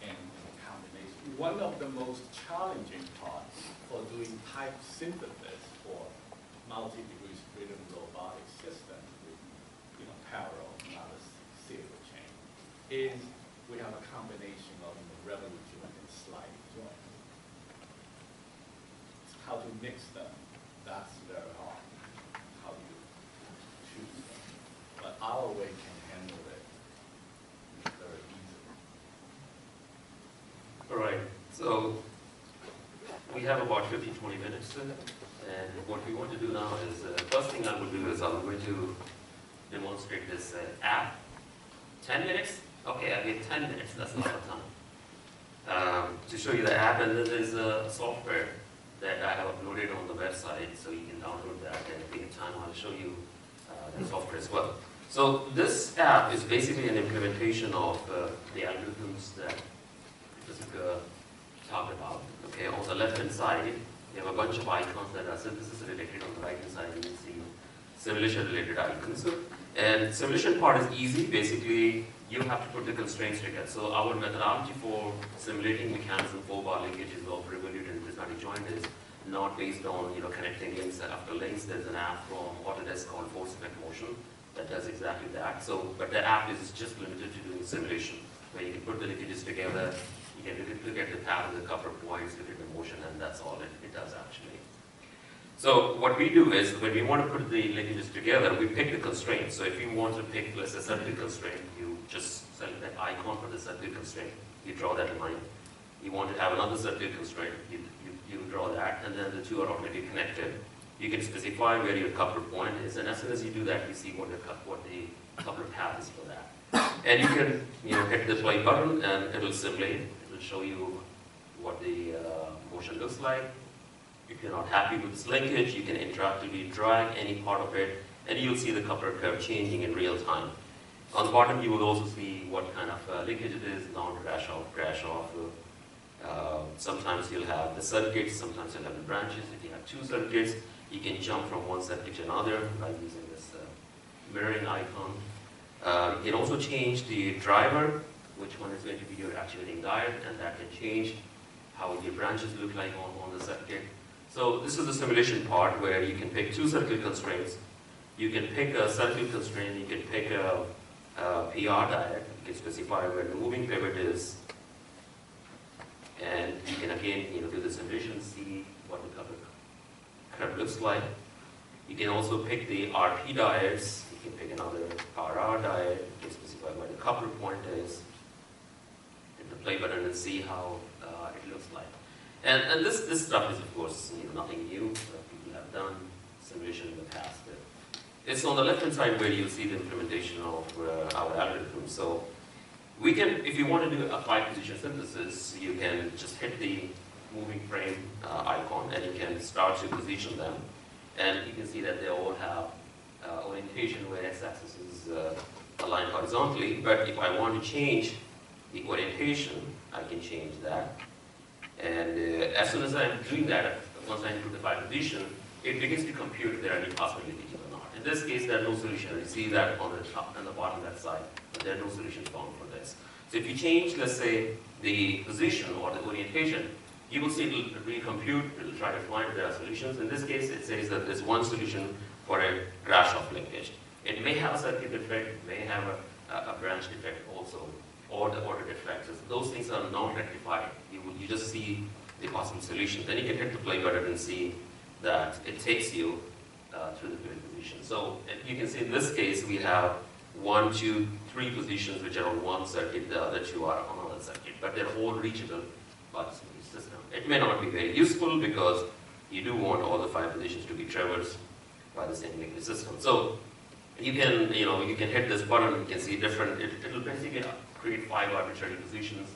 Speaker 1: And combination. One of the most challenging parts for doing type synthesis for multi-degree freedom robotic systems, parallel, not a serial chain, is we have a combination of the revolute joint and sliding joint. How to mix them, that's very hard. How do you choose them? But our way can handle it very easily.
Speaker 5: All right, so we have about 15-20 minutes, and what we want to do now is, first thing I will do is I'm going to demonstrate this app. 10 minutes? Okay, I give 10 minutes, that's a lot of time. To show you the app, and then there's a software that I have uploaded on the website, so you can download that, and if we have time, I'll show you the software as well. So this app is basically an implementation of the algorithms that Jessica talked about. Okay, on the left-hand side, you have a bunch of icons that are synthesis related. On the right-hand side, you can see simulation-related icons. And simulation part is easy. Basically, you have to put the constraints together. So our methodology for simulating mechanism 4-bar linkages of revolute and prismatic joint is not based on connecting links after links. There's an app from Autodesk called Force Effect Motion that does exactly that. So, but the app is just limited to doing simulation, where you can put the linkages together. You can look at the pattern, the cover points, look at the motion, and that's all it does actually. So what we do is, when we want to put the linkages together, we pick the constraint. So if you want to pick, let's say, a certain constraint, you just select that icon for the circuit constraint. You draw that line. You want to have another circuit constraint, you draw that, and then the two are already connected. You can specify where your coupler point is, and as soon as you do that, you see what the coupler path is for that. And you can hit the play button, and it will simulate. It will show you what the motion looks like. If you're not happy with this linkage, you can interactively drag any part of it, and you'll see the coupler curve changing in real time. On the bottom, you will also see what kind of linkage it is, non-crash off, crash off. Sometimes you'll have the circuits, sometimes you'll have the branches. If you have two circuits, you can jump from one circuit to another by using this mirroring icon. You can also change the driver, which one is going to be your actuating diode, and that can change how your branches look like on the circuit. So this is the simulation part where you can pick two circuit constraints. You can pick a circuit constraint, you can pick a PR diode, you can specify where the moving pivot is, and you can again do the simulation, see what the coupler curve looks like. You can also pick the RP diodes, you can pick another RR diode, you can specify where the coupler point is, hit the play button and see how it looks like. And this stuff is of course nothing new. People have done simulation in the past. It's on the left hand side where you see the implementation of our algorithm. So we can, if you want to do a 5-position synthesis, you can just hit the moving frame icon and you can start to position them. And you can see that they all have orientation where x-axis is aligned horizontally. But if I want to change the orientation, I can change that. And as soon as I'm doing that, once I include the 5 position, it begins to compute if there are any possible linkages or not. In this case, there's no solution. You see that on the top and the bottom left side, but there are no solutions found for this. So if you change, let's say, the position or the orientation, you will see it will recompute, it will try to find if there are solutions. In this case, it says that there's one solution for a crash-off linkage. It may have a circuit defect, it may have a branch defect also, or the order defects. Those things are not rectified. You just see the possible solutions. Then you can hit the play button and see that it takes you through the given position. So you can see in this case we have 1, 2, 3 positions which are on one circuit, the other 2 are on another circuit, but they're all reachable by the system. It may not be very useful because you do want all the 5 positions to be traversed by the same linkage system. So you can hit this button, you can see different, it will basically create 5 arbitrary positions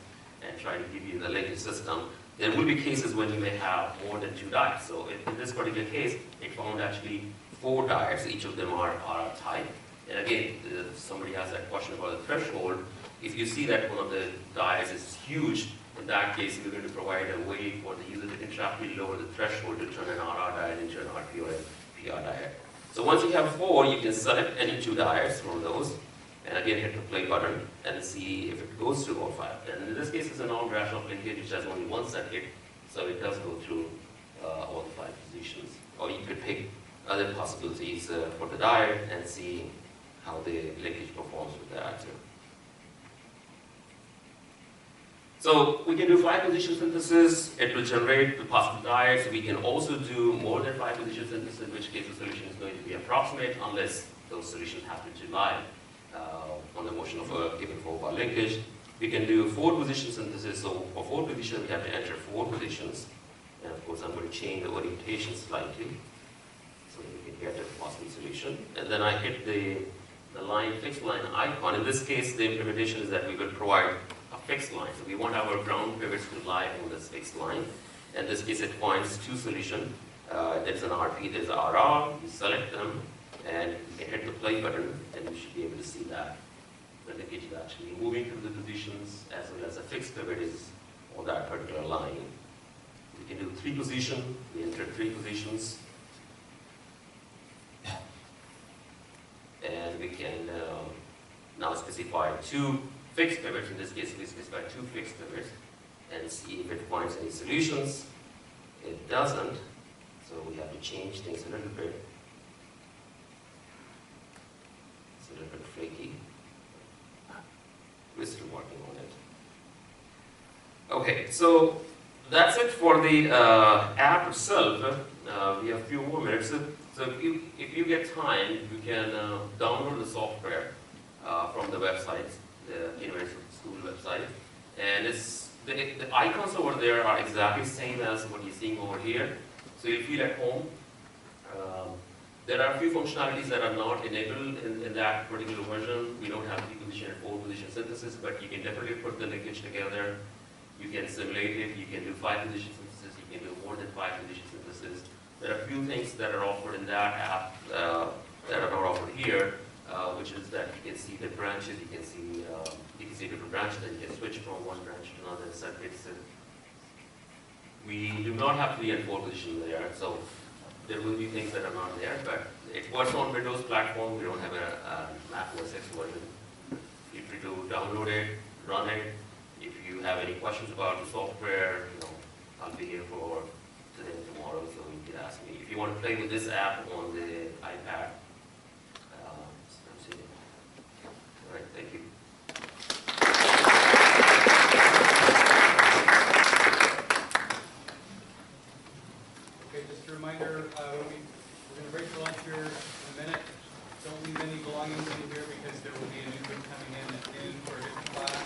Speaker 5: and try to give you the linkage system. There will be cases when you may have more than 2 diodes. So in this particular case, it found actually 4 diodes. Each of them are RR type. And again, somebody asked that question about the threshold. If you see that one of the diodes is huge, in that case, we're going to provide a way for the user to interactively lower the threshold to turn an RR diode into an RP or a PR diode. So once you have 4, you can select any 2 diodes from those, and again hit the play button and see if it goes through all 5. And in this case, it's a non-rational linkage which has only one circuit, so it does go through all the 5 positions. Or you could pick other possibilities for the diode and see how the linkage performs with that. So we can do 5-position synthesis. It will generate the possible diodes. We can also do more than 5-position synthesis, in which case the solution is going to be approximate unless those solutions happen to lie on the motion of a given 4-bar linkage. We can do 4-position synthesis. So for 4 positions, we have to enter 4 positions. And of course, I'm going to change the orientation slightly so that we can get a possible solution. And then I hit the fixed line icon. In this case, the implementation is that we will provide a fixed line. So we want our ground pivots to lie on this fixed line. In this case, it points to solution. There's an RP, there's an RR. You select them, and you can hit the play button, and you should be able to see that the linkage is actually moving through the positions, as well as a fixed pivot is on that particular line. We can do 3 positions. We enter 3 positions. And we can now specify 2 fixed pivots. In this case, we specify 2 fixed pivots and see if it finds any solutions. It doesn't, so we have to change things a little bit. It's a little bit flaky. We're still working on it. Okay, so that's it for the app itself. We have a few more minutes. So if you get time, you can download the software from the website. the Kinematic School website. And it's the icons over there are exactly the same as what you're seeing over here. So you feel at home. There are a few functionalities that are not enabled in that particular version. We don't have 3-position and 4-position synthesis, but you can definitely put the linkage together. You can simulate it. You can do 5-position synthesis. You can do more than 5-position synthesis. There are a few things that are offered in that app that are not offered here, which is that you can see the branches. You can see different branches, and you can switch from one branch to another circuits. We do not have 3 and 4 position there, so there will be things that are not there, but it works on Windows platform. We don't have a Mac OS X version. Feel free to download it, run it. If you have any questions about the software, I'll be here for today and tomorrow, so you can ask me. If you want to play with this app on the iPad, all right, thank you.
Speaker 4: Okay, just a reminder, we're going to break for lunch here in a minute. Don't leave any belongings in here because there will be a new group coming in for a different class.